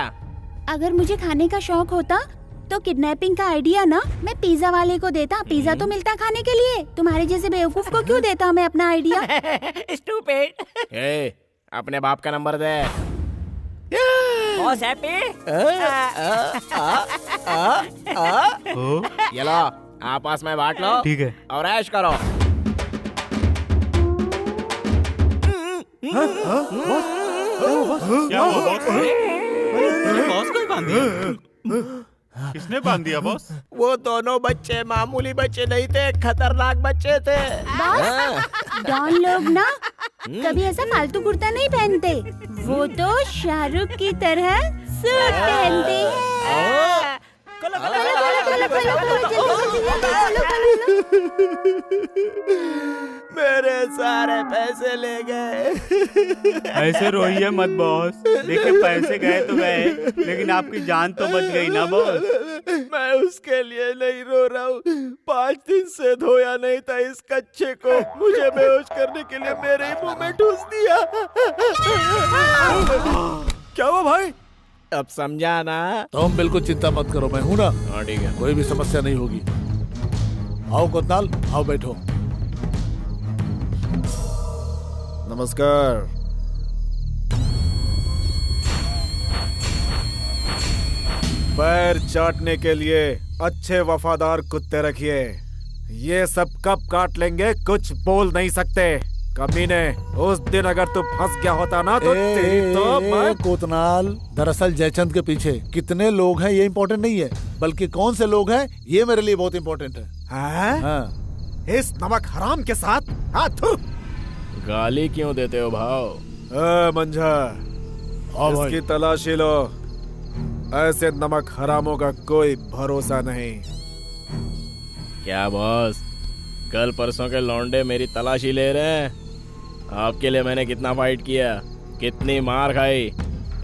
अगर मुझे खाने का शौक होता तो किडनैपिंग का आइडिया ना मैं पिज्जा वाले को देता। पिज्जा तो मिलता खाने के लिए, तुम्हारे जैसे बेवकूफ को क्यों देता मैं अपना आइडिया? स्टूपिड। ए, अपने बाप का नंबर दे। Boss happy. ये लो, आपस में बांट लो। ठीक है। और ऐश करो। क्या हुआ बॉस? बॉस को ही बांध दिया? किसने बांध दिया बॉस? वो दोनों बच्चे मामूली बच्चे नहीं थे, खतरनाक बच्चे थे। डॉन लोग ना कभी ऐसा फालतू कुर्ता नहीं पहनते। वो तो शाहरुख की तरह सूट पहनते हैं। मेरे सारे पैसे ले गए। ऐसे रोइए मत बॉस। देखिए पैसे गए तो गए, लेकिन आपकी जान तो बच गई ना बॉस। मैं उसके लिए नहीं रो रहा हूँ। 5 दिन से धोया नहीं था इस कच्चे को। मुझे बेहोश करने के लिए मेरे ही मुंह में ठूस दिया। क्या हुआ भाई? अब समझा ना? तुम बिल्कुल चिंता मत करो, मैं हूँ ना। हाँ ठीक है। कोई भी समस्या नहीं होगी। आओ कोतनाल, आओ बैठो। नमस्कार। पैर चाटने के लिए अच्छे वफादार कुत्ते रखिए। ये सब कब काट लेंगे कुछ बोल नहीं सकते। कमीने, उस दिन अगर तू फंस गया होता ना तो कोतनाल, दरअसल जयचंद के पीछे कितने लोग हैं ये इम्पोर्टेंट नहीं है, बल्कि कौन से लोग हैं ये मेरे लिए बहुत इम्पोर्टेंट है। हाँ? इस नमक हराम के साथ हाथ। गाली क्यों देते हो भाव? मंझा, इसकी तलाशी लो। ऐसे नमक हरामों का कोई भरोसा नहीं। क्या बॉस, कल परसों के लौंडे मेरी तलाशी ले रहे हैं? आपके लिए मैंने कितना फाइट किया, कितनी मार खाई।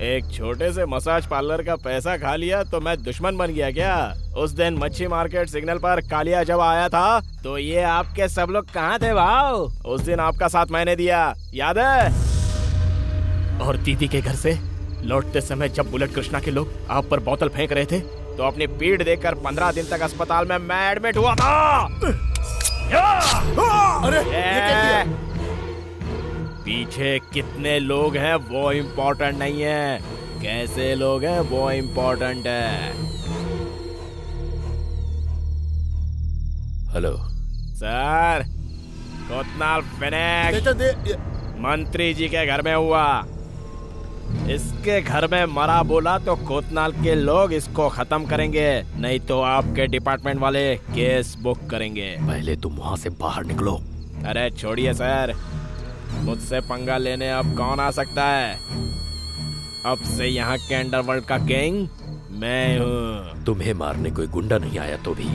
एक छोटे से मसाज पार्लर का पैसा खा लिया तो मैं दुश्मन बन गया क्या? उस दिन मच्छी मार्केट सिग्नल पर कालिया जब आया था तो ये आपके सब लोग कहाँ थे भाव? उस दिन आपका साथ मैंने दिया, याद है? और दीदी के घर से लौटते समय जब बुलेट कृष्णा के लोग आप पर बोतल फेंक रहे थे तो अपनी पीठ देखकर 15 दिन तक अस्पताल में मैं एडमिट हुआ था। अरे ये क्या किया? पीछे कितने लोग हैं वो इम्पोर्टेंट नहीं है, कैसे लोग हैं वो इम्पोर्टेंट है। हेलो सर, कोतनाल फिनिक्स मंत्री जी के घर में हुआ। इसके घर में मरा बोला तो कोतनाल के लोग इसको खत्म करेंगे, नहीं तो आपके डिपार्टमेंट वाले केस बुक करेंगे। पहले तुम वहां से बाहर निकलो। अरे छोड़िए सर, मुझसे पंगा लेने अब कौन आ सकता है? अब से यहाँ के अंडरवर्ल्ड का किंग मैं हूँ। तुम्हें मारने कोई गुंडा नहीं आया तो भी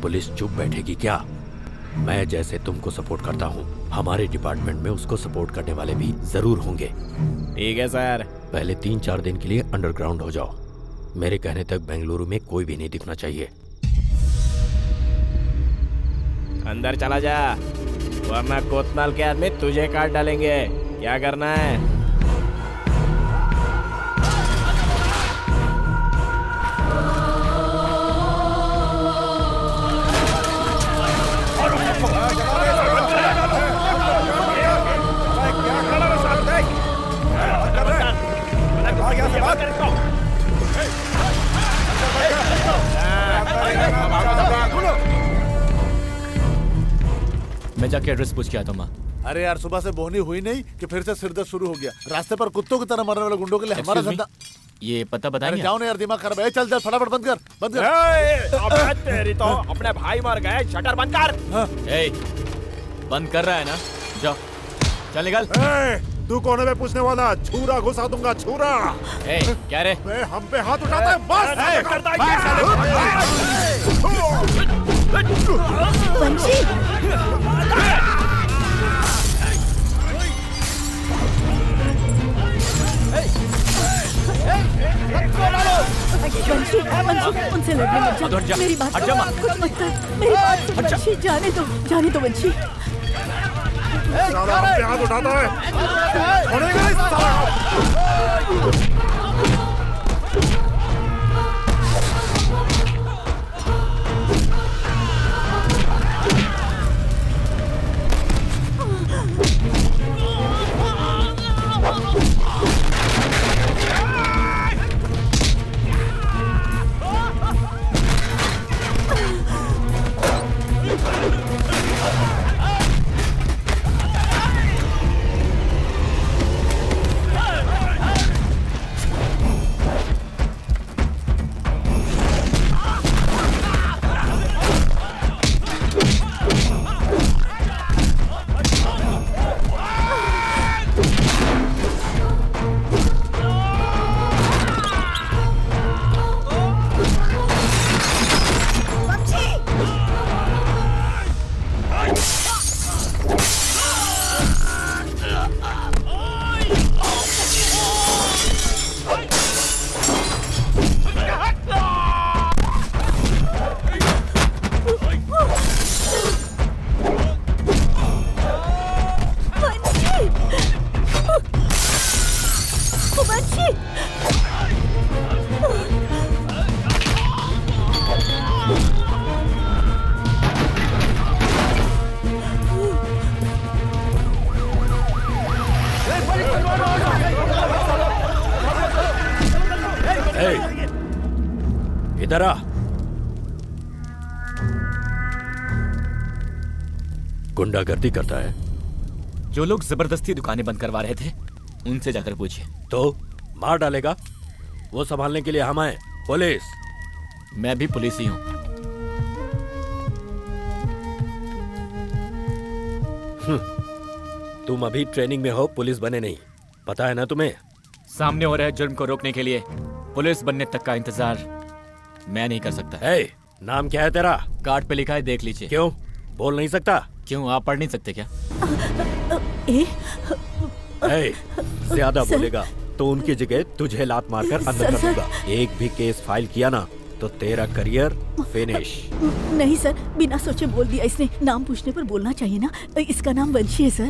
पुलिस चुप बैठेगी क्या? मैं जैसे तुमको सपोर्ट करता हूँ, हमारे डिपार्टमेंट में उसको सपोर्ट करने वाले भी जरूर होंगे। ठीक है सर। पहले 3-4 दिन के लिए अंडरग्राउंड हो जाओ। मेरे कहने तक बेंगलुरु में कोई भी नहीं दिखना चाहिए। अंदर चला जा, वरना कोतनाल के आदमी तुझे काट डालेंगे। क्या करना है? मैं जाके एड्रेस पूछ के आता हूँ। अरे यार, सुबह से बोहनी हुई नहीं कि फिर से सिरदर्द शुरू हो गया। रास्ते पर कुत्तों की तरह मरने वाले गुंडों के लिए हमारा धंधा। ये पता बताएंगे? जाओ ना यार, दिमाग खराब है। चल चल फटाफट बंद कर, बंद कर। अबे तेरी तो अपने भाई मर गए, शटर बंद कर। बंद कर रहा है ना? जाओ चल निकल। तू कोने में पूछने वाला? छुरा घुसा दूंगा, छुरा। क्या रे? हम पे हाथ उठाता है बस। वंशी, उनसे लड़ने मत जा। मेरी बात सुन, कुछ मत कर। मेरी बात सुन वंशी, जाने दो वंशी। साला हम पे हाथ उठाता है, छोड़ेगा नहीं साला। इधर आ। गुंडागर्दी करता है। जो लोग जबरदस्ती दुकानें बंद करवा रहे थे उनसे जाकर पूछिए। तो मार डालेगा? वो संभालने के लिए हम आए, पुलिस। मैं भी पुलिस ही हूँ। तुम अभी ट्रेनिंग में हो, पुलिस बने नहीं, पता है ना तुम्हें? सामने हो रहे जुर्म को रोकने के लिए पुलिस बनने तक का इंतजार मैं नहीं कर सकता। नाम क्या है तेरा? कार्ड पे लिखा है, देख लीजिए। क्यों बोल नहीं सकता? क्यों, आप पढ़ नहीं सकते क्या? ज्यादा बोलेगा तो उनकी जगह तुझे लात मारकर अंदर कर दूंगा। एक भी केस फाइल किया ना तो तेरा करियर फिनिश। नहीं सर, बिना सोचे बोल दिया इसने। नाम पूछने पर बोलना चाहिए ना। इसका नाम वंशी है सर।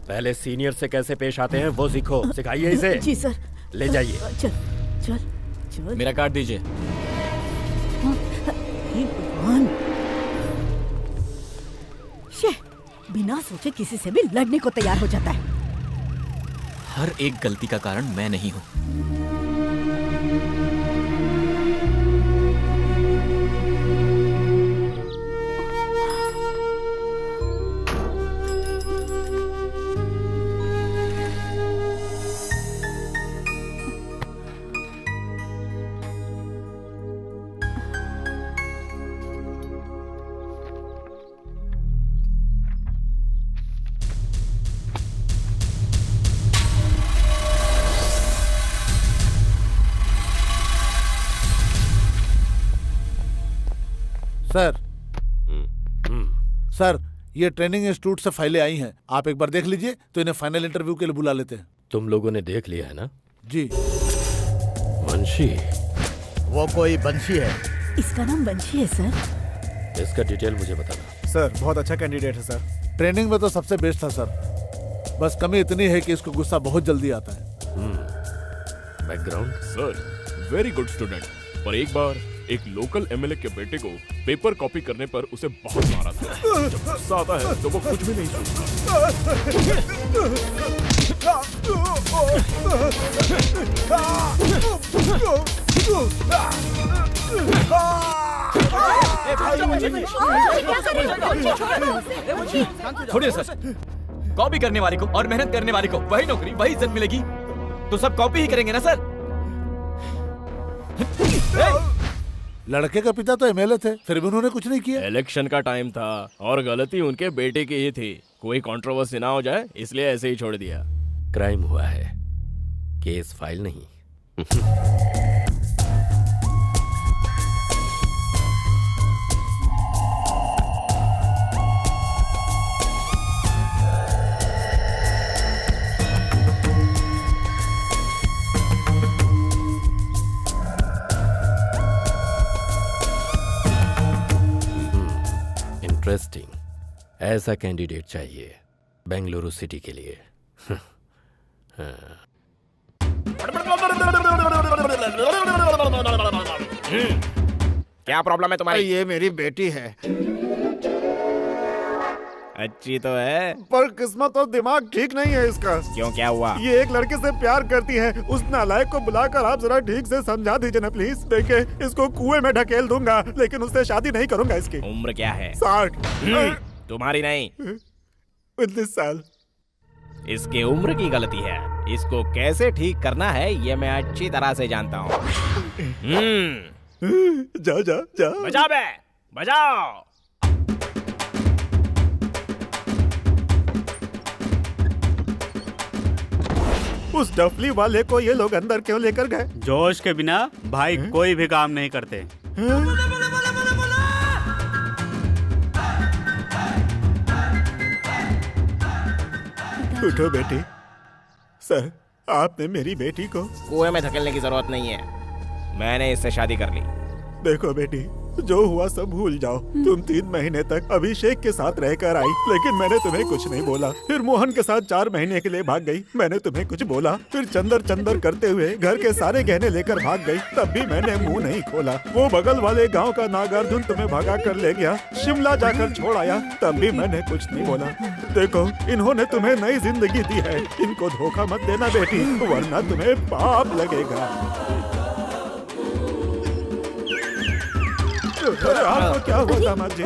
पहले सीनियर से कैसे पेश आते हैं वो सीखो, सिखाइए इसे। जी सर। ले जाइए। चल चल चल। मेरा कार्ड दीजिए। भगवान, बिना सोचे किसी से भी लड़ने को तैयार हो जाता है। हर एक गलती का कारण मैं नहीं हूं। सर सर, ये ट्रेनिंग इंस्टीट्यूट से फाइलें आई हैं, आप एक बार देख लीजिए तो इन्हें फाइनल इंटरव्यू के लिए बुला लेते हैं। तुम लोगों ने देख लिया है ना? जी। वंशी? वो कोई बंशी है। इसका नाम वंशी है सर। इसका डिटेल मुझे बताना। सर बहुत अच्छा कैंडिडेट है सर। ट्रेनिंग में तो सबसे बेस्ट था सर, बस कमी इतनी है कि इसको गुस्सा बहुत जल्दी आता है। Background? Sir very good student, पर एक बार एक लोकल एमएलए के बेटे को पेपर कॉपी करने पर उसे बहुत मारा था। जब गुस्सा आता है तो वो कुछ भी नहीं सोचता। छोड़िए सर, कॉपी करने वाले को और मेहनत करने वाले को वही नौकरी, वही इज्जत मिलेगी तो सब कॉपी ही करेंगे ना सर। लड़के का पिता तो एमएलए थे, फिर भी उन्होंने कुछ नहीं किया। इलेक्शन का टाइम था और गलती उनके बेटे की ही थी। कोई कंट्रोवर्सी ना हो जाए इसलिए ऐसे ही छोड़ दिया। क्राइम हुआ है, केस फाइल नहीं। इंटरेस्टिंग, ऐसा कैंडिडेट चाहिए बेंगलुरु सिटी के लिए। क्या प्रॉब्लम है तुम्हारी? ये मेरी बेटी है। अच्छी तो है, पर किस्मत और दिमाग ठीक नहीं है इसका। क्यों, क्या हुआ? ये एक लड़के से प्यार करती है। उस नालायक को बुलाकर आप जरा ठीक से समझा दीजिए ना प्लीज। देखिए, इसको कुएं में ढकेल दूंगा लेकिन उससे शादी नहीं करूंगा। इसकी उम्र क्या है? 60। तुम्हारी नहीं, 19 साल। इसकी उम्र की गलती है। इसको कैसे ठीक करना है ये मैं अच्छी तरह से जानता हूँ। जा जा जा, बजा बे, बजाओ। उस डफली वाले को ये लोग अंदर क्यों लेकर गए? जोश के बिना भाई कोई भी काम नहीं करते। उठो बेटी। सर, आपने मेरी बेटी को कुएं में धकेलने की जरूरत नहीं है, मैंने इससे शादी कर ली। देखो बेटी, जो हुआ सब भूल जाओ। तुम 3 महीने तक अभिषेक के साथ रहकर आई, लेकिन मैंने तुम्हें कुछ नहीं बोला। फिर मोहन के साथ 4 महीने के लिए भाग गई, मैंने तुम्हें कुछ बोला। फिर चंदर चंदर करते हुए घर के सारे गहने लेकर भाग गई, तब भी मैंने मुंह नहीं खोला। वो बगल वाले गांव का नागार्जुन तुम्हें भगा कर ले गया, शिमला जाकर छोड़ आया, तब भी मैंने कुछ नहीं बोला। देखो, इन्होंने तुम्हें नई जिंदगी दी है, इनको धोखा मत देना बेटी, वरना तुम्हें पाप लगेगा। आपको क्या हुआ दामाद जी?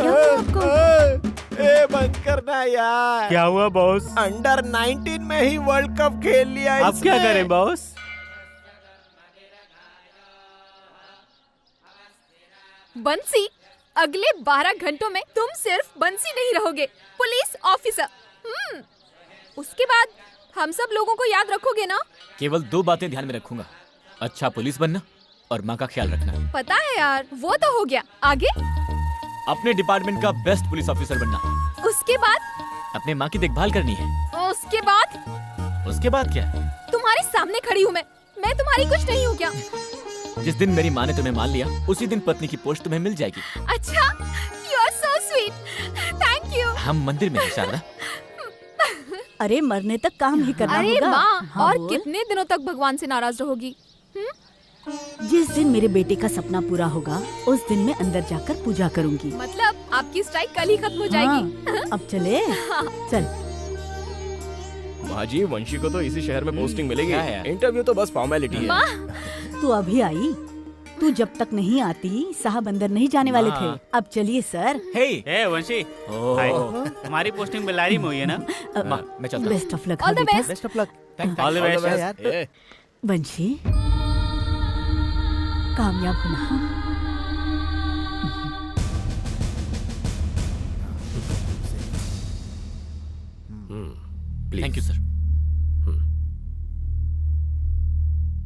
बंद करना यार। क्या हुआ बॉस? अंडर 19 में ही वर्ल्ड कप खेल लिया। अब क्या करें बॉस? बंसी, अगले 12 घंटों में तुम सिर्फ बंसी नहीं रहोगे, पुलिस ऑफिसर। उसके बाद हम सब लोगों को याद रखोगे ना? केवल 2 बातें ध्यान में रखूंगा, अच्छा पुलिस बनना और माँ का ख्याल रखना। पता है यार, वो तो हो गया। आगे? अपने डिपार्टमेंट का बेस्ट पुलिस ऑफिसर बनना। उसके उसके बाद? अपने माँ की देखभाल करनी है। उसके बाद? उसके बाद क्या? तुम्हारे सामने खड़ी हूँ मैं तुम्हारी कुछ नहीं हूँ क्या? जिस दिन मेरी माँ ने तुम्हें मान लिया उसी दिन पत्नी की पोस्ट तुम्हें मिल जाएगी। अच्छा, you are so sweet. Thank you. हम मंदिर में हैं शारदा। अरे मरने तक काम ही करना अरे होगा। माँ, हाँ, और बोल। कितने दिनों तक भगवान से नाराज रहोगी? जिस दिन मेरे बेटे का सपना पूरा होगा उस दिन मैं अंदर जाकर पूजा करूंगी। मतलब आपकी स्ट्राइक कल ही खत्म हो जाएगी। हाँ, अब चले। चल। माँ जी, वंशी को तो इसी शहर में पोस्टिंग मिलेगी। क्या है यार? इंटरव्यू तो बस फॉर्मेलिटी है। माँ, तू अभी आई? तू जब तक नहीं आती साहब अंदर नहीं जाने वाले थे। अब चलिए सर। हे वंशी, हाय। तुम्हारी पोस्टिंग बेलारी में हुई है ना? माँ, मैं चलता हूँ। Best of luck. All the best. Best of luck. All the best, यार। वंशी, कामयाब होना। Thank you sir.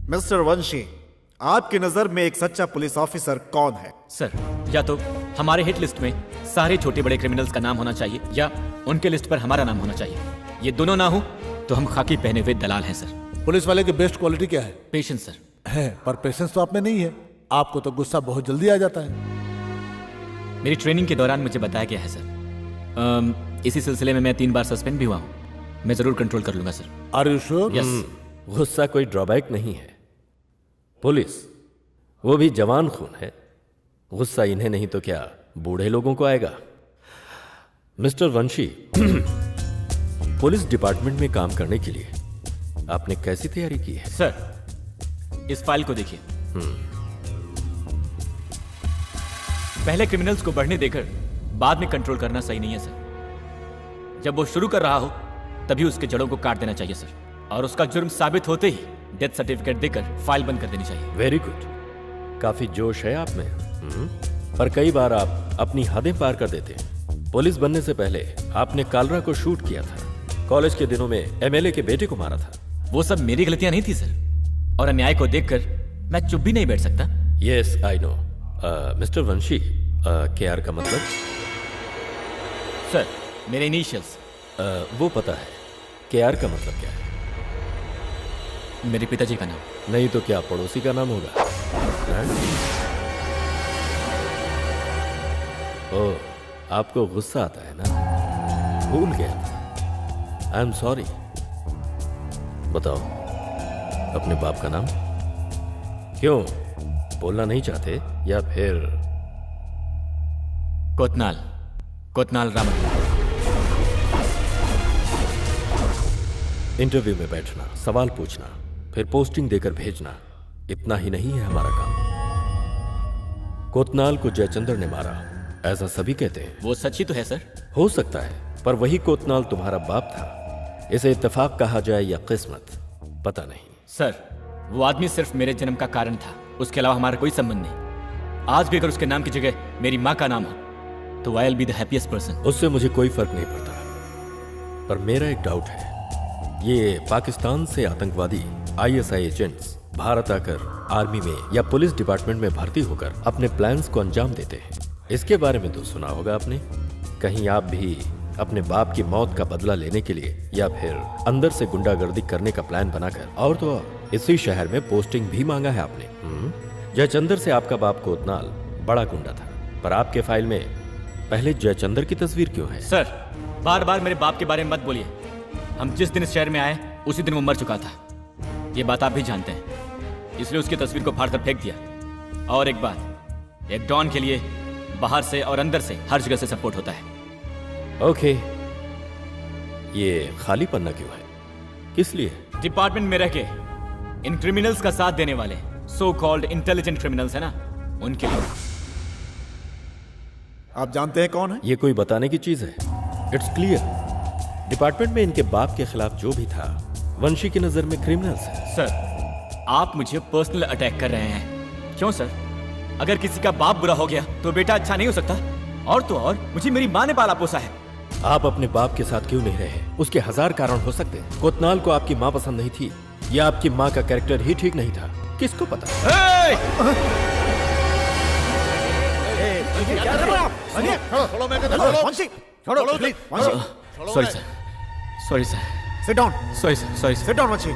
मिस्टर वंशी, आपकी नजर में एक सच्चा पुलिस ऑफिसर कौन है? सर, या तो हमारे हिट लिस्ट में सारे छोटे बड़े क्रिमिनल्स का नाम होना चाहिए या उनके लिस्ट पर हमारा नाम होना चाहिए। ये दोनों ना हो तो हम खाकी पहने हुए दलाल हैं सर। पुलिस वाले की बेस्ट क्वालिटी क्या है? Patience sir. है, पर पेशेंस तो आप में नहीं है। आपको तो गुस्सा बहुत जल्दी आ जाता है। मेरी ट्रेनिंग के दौरान मुझे बताया गया है सर। इसी सिलसिले में मैं 3 बार सस्पेंड भी हुआ हूँ। मैं जरूर कंट्रोल कर लूंगा sir. Are you sure? Yes. गुस्सा कोई ड्रॉबैक नहीं है। पुलिस, वो भी जवान खून है। गुस्सा इन्हें नहीं तो क्या बूढ़े लोगों को आएगा। मिस्टर वंशी, पुलिस डिपार्टमेंट में काम करने के लिए आपने कैसी तैयारी की है? सर, इस फाइल को देखिए। पहले क्रिमिनल्स को बढ़ने देकर बाद में कंट्रोल करना सही नहीं है सर। जब वो शुरू कर रहा हो तभी उसके जड़ों को काट देना चाहिए सर, और उसका जुर्म साबित होते ही डेथ सर्टिफिकेट देकर फाइल बंद कर देनी चाहिए। वेरी गुड, काफी जोश है आप में। पर कई बार आप अपनी हदें पार कर देते हैं। पुलिस बनने से पहले आपने कालरा को शूट किया था। कॉलेज के दिनों में एमएलए के बेटे को मारा था। वो सब मेरी गलतियां नहीं थी सर, और अन्याय को देखकर मैं चुप भी नहीं बैठ सकता। Yes, I know. Mister Vamshi, KR का मतलब? सर, मेरे इनिशियल्स। वो पता है। केआर का मतलब क्या है? मेरे पिताजी का नाम। नहीं तो क्या पड़ोसी का नाम होगा? ओह, आपको गुस्सा आता है ना? भूल गया था। I am sorry. बताओ, अपने बाप का नाम? क्यों बोलना नहीं चाहते या फिर? कोतनाल रामन। इंटरव्यू में बैठना, सवाल पूछना, फिर पोस्टिंग देकर भेजना, इतना ही नहीं है हमारा काम। कोतनाल को जयचंद्र ने मारा, ऐसा सभी कहते हैं। वो सच ही तो है सर। हो सकता है, पर वही कोतनाल तुम्हारा बाप था। इसे इत्तेफाक कहा जाए या किस्मत, पता नहीं। सर, वो आदमी सिर्फ मेरे जन्म का कारण था, उसके अलावा हमारा कोई संबंध नहीं। आज भी अगर उसके नाम की जगह मेरी माँ का नाम हो तो I will be the happiest person. उससे मुझे कोई फर्क नहीं पड़ता, पर मेरा एक डाउट है। ये पाकिस्तान से आतंकवादी आईएसआई एजेंट्स भारत आकर आर्मी में या पुलिस डिपार्टमेंट में भर्ती होकर अपने प्लान्स को अंजाम देते हैं। इसके बारे में तो सुना होगा आपने। कहीं आप भी अपने बाप की मौत का बदला लेने के लिए या फिर अंदर से गुंडागर्दी करने का प्लान बनाकर, और तो और इसी शहर में पोस्टिंग भी मांगा है आपने। जयचंद्र से आपका बाप कोतनाल बड़ा गुंडा था, पर आपके फाइल में पहले जयचंद्र की तस्वीर क्यों है? सर, बार बार मेरे बाप के बारे में मत बोलिए। हम जिस दिन इस शहर में आए उसी दिन वो मर चुका था। ये बात आप भी जानते हैं, इसलिए उसकी तस्वीर को फाड़ कर फेंक दिया। और एक बात, एक डॉन के लिए बाहर से और अंदर से हर जगह से सपोर्ट होता है। ओके, ये खाली पन्ना क्यों है? किस लिए? डिपार्टमेंट में रह के इन क्रिमिनल्स का साथ देने वाले सो कॉल्ड इंटेलिजेंट क्रिमिनल्स है ना, उनके लिए। आप जानते हैं कौन है? ये कोई बताने की चीज है? It's clear. डिपार्टमेंट में इनके बाप के खिलाफ जो भी था, वंशी की नजर में क्रिमिनल्स है। सर, आप मुझे पर्सनल अटैक कर रहे हैं। क्यों सर? अगर किसी का बाप बुरा हो गया तो बेटा अच्छा नहीं हो सकता? और तो और मुझे मेरी माँ ने पाला पोसा है। आप अपने बाप के साथ क्यों नहीं रहे? उसके 1000 कारण हो सकते हैं। कोतनाल को आपकी माँ पसंद नहीं थी या आपकी माँ का कैरेक्टर ही ठीक नहीं था, किसको पता? क्या कर रहे हो आप? छोड़ो मैं कहता हूं, वंशी छोड़ो please Vanshi sorry sir, sorry sir, sit down, sorry sir, sorry sir. Sit down Vanshi.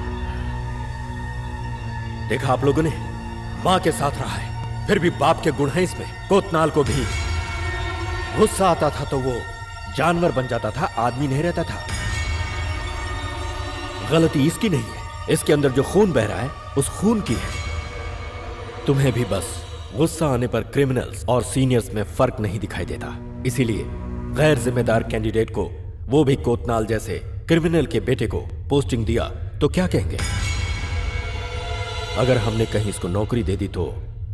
देखा आप लोगों ने, माँ के साथ रहा है, फिर भी बाप के गुण हैं इसमें। कोतनाल को भी गुस्सा आता था तो वो जानवर बन जाता था, आदमी नहीं रहता था। गलती इसकी नहीं है, इसके अंदर जो खून बह रहा है उस खून की है। तुम्हें भी बस गुस्सा आने पर क्रिमिनल्स और सीनियर्स में फर्क नहीं दिखाई देता, इसीलिए गैर जिम्मेदार कैंडिडेट को, वो भी कोतनाल जैसे क्रिमिनल के बेटे को पोस्टिंग दिया तो क्या कहेंगे? अगर हमने कहीं इसको नौकरी दे दी तो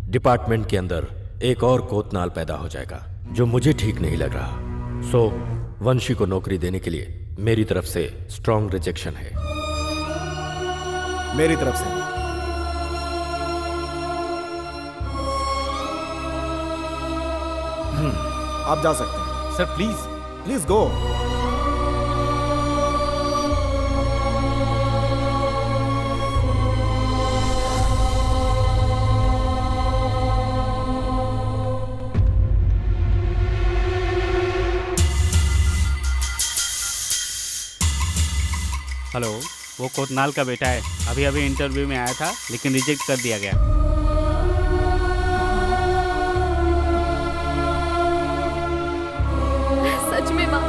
डिपार्टमेंट के अंदर एक और कोतनाल पैदा हो जाएगा, जो मुझे ठीक नहीं लग रहा। सो वंशी को नौकरी देने के लिए मेरी तरफ से स्ट्रॉन्ग रिजेक्शन है। मेरी तरफ से आप जा सकते हैं। Sir please, please go. Hello, वो कोतनाल का बेटा है। अभी अभी इंटरव्यू में आया था लेकिन रिजेक्ट कर दिया गया। सच में माँ।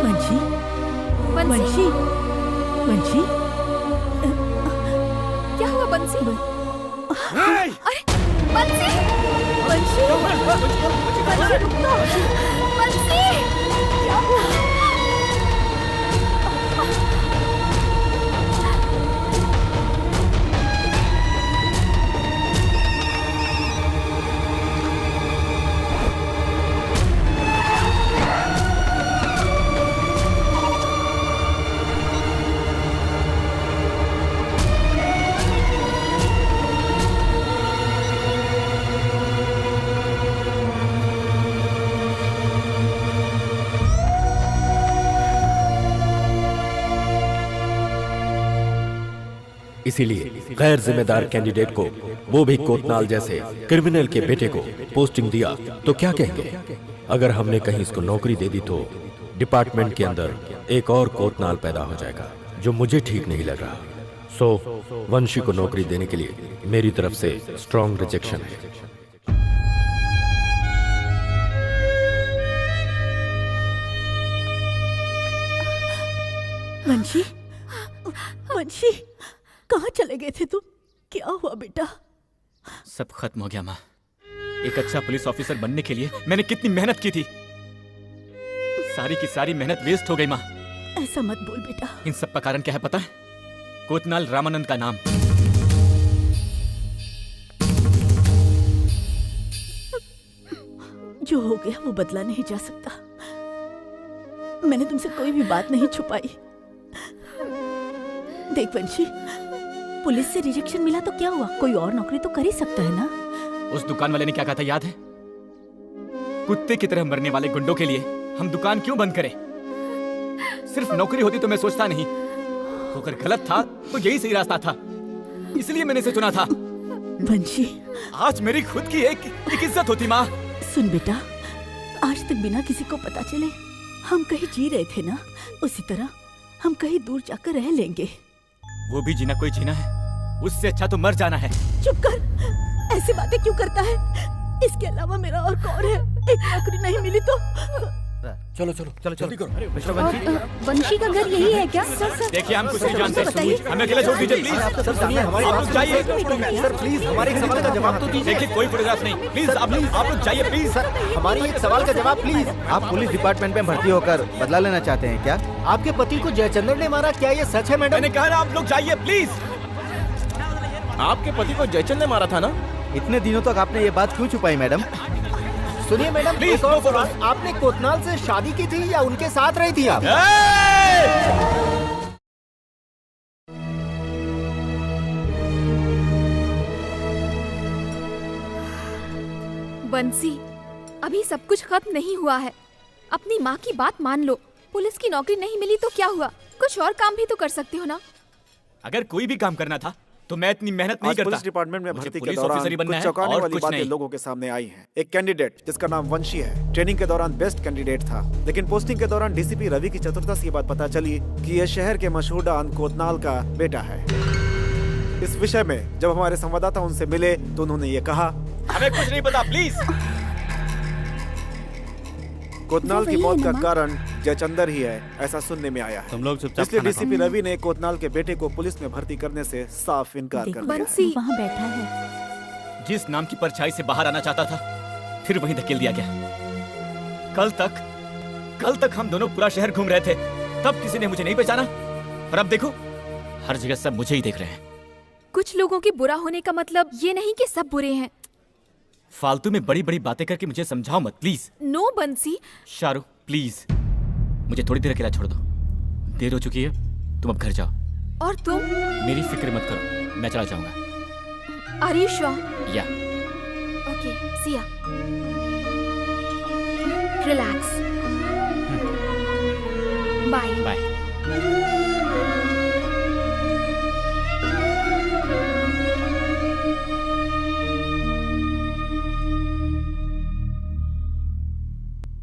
वंशी, वंशी, वंशी, क्या हुआ बंसी? अरे बंसी, वंशी, वंशी रुक तो। बंसी, क्या हुआ? इसीलिए गैर जिम्मेदार कैंडिडेट को, वो भी कोतनाल जैसे क्रिमिनल के बेटे को पोस्टिंग दिया तो क्या कहेंगे? अगर हमने कहीं इसको नौकरी दे दी तो डिपार्टमेंट के अंदर एक और कोतनाल पैदा हो जाएगा, जो मुझे ठीक नहीं लग रहा। सो वंशी को नौकरी देने के लिए मेरी तरफ से स्ट्रॉन्ग रिजेक्शन है। वंशी, वंशी, कहाँ चले गए थे तुम? क्या हुआ बेटा? सब खत्म हो गया माँ। एक अच्छा पुलिस ऑफिसर बनने के लिए मैंने कितनी मेहनत की थी, सारी की सारी मेहनत वेस्ट हो गई माँ। ऐसा मत बोल बेटा। इन सब का कारण क्या है पता है? कोतनाल रामानंद का नाम। जो हो गया वो बदला नहीं जा सकता। मैंने तुमसे कोई भी बात नहीं छुपाई। देख वंशी, पुलिस से रिजेक्शन मिला तो क्या हुआ? कोई और नौकरी तो कर ही सकता है ना। उस दुकान वाले ने क्या कहा था याद है? कुत्ते की तरह मरने वाले गुंडों के लिए हम दुकान क्यों बंद करें? सिर्फ नौकरी होती तो मैं सोचता नहीं, अगर गलत था तो यही सही रास्ता था, इसलिए मैंने इसे चुना था। वंशी, आज मेरी खुद की एक इज्जत होती माँ। सुन बेटा, आज तक बिना किसी को पता चले हम कहीं जी रहे थे ना, उसी तरह हम कहीं दूर जाकर रह लेंगे। वो भी जीना कोई जीना है, उससे अच्छा तो मर जाना है। चुप कर, ऐसी बातें क्यों करता है? इसके अलावा मेरा और कौन है? एक नौकरी नहीं मिली तो चलो चलो चलो जल्दी करो। मिस्टर वंशी, वंशी का घर यही है क्या? देखिए हम कुछ नहीं जानते, हमें अकेला छोड़ दीजिए प्लीज। सर सुनिए, हमारी आप लोग जाइए। सर प्लीज हमारे एक सवाल का जवाब तो दीजिए। देखिए कोई फोटोग्राफ नहीं, प्लीज आप लोग जाइए प्लीज। सर हमारी एक सवाल का जवाब प्लीज। आप पुलिस डिपार्टमेंट में भर्ती होकर बदला लेना चाहते हैं क्या? आपके पति को जयचंद्र ने मारा, क्या ये सच है मैडम? मैंने कहा ना आप लोग जाइए प्लीज। आपके पति को जयचंद ने मारा था ना? इतने दिनों तक आपने ये बात क्यों छुपाई मैडम? सुनिए मैडम, प्लीज, एक और नो सवाल, आपने कोतनाल से शादी की थी या उनके साथ रही थी आप? बंसी, अभी सब कुछ खत्म नहीं हुआ है। अपनी माँ की बात मान लो। पुलिस की नौकरी नहीं मिली तो क्या हुआ? कुछ और काम भी तो कर सकते हो ना। अगर कोई भी काम करना था तो मैं इतनी मेहनत नहीं आज करता। पुलिस डिपार्टमेंट में मुझे भर्ती के पुलिस दौरान ऑफिसर ही बनना कुछ है चौंकाने और वाली कुछ बातें नहीं। लोगों के सामने आई हैं। एक कैंडिडेट जिसका नाम वंशी है, ट्रेनिंग के दौरान बेस्ट कैंडिडेट था, लेकिन पोस्टिंग के दौरान डीसीपी रवि की चतुरता से ये बात पता चली कि यह शहर के मशहूर डॉन कोतनाल का बेटा है। इस विषय में जब हमारे संवाददाता उनसे मिले तो उन्होंने ये कहा, हमें कुछ नहीं पता, प्लीज। कोतनाल वो की वही मौत है का ना, कारण जयचंदर ही है, ऐसा सुनने में आया है। तुम लोग चुपचाप इसलिए खाना डीसीपी रवि ने कोतनाल के बेटे को पुलिस में भर्ती करने से साफ इनकार कर दिया है। बंसी वहाँ बैठा है। जिस नाम की परछाई से बाहर आना चाहता था, फिर वहीं धकेल दिया गया। कल तक हम दोनों पूरा शहर घूम रहे थे, तब किसी ने मुझे नहीं पहचाना, और अब देखो हर जगह सब मुझे ही देख रहे हैं। कुछ लोगों के बुरा होने का मतलब ये नहीं कि सब बुरे हैं। फालतू में बड़ी बड़ी बातें करके मुझे समझाओ मत, प्लीज। नो बंसी। शाहरुख प्लीज, मुझे थोड़ी देर अकेला छोड़ दो। देर हो चुकी है, तुम अब घर जाओ। और तुम? मेरी फिक्र मत करो, मैं चला जाऊंगा। Are you sure? Yeah okay, see ya. Relax. Bye bye.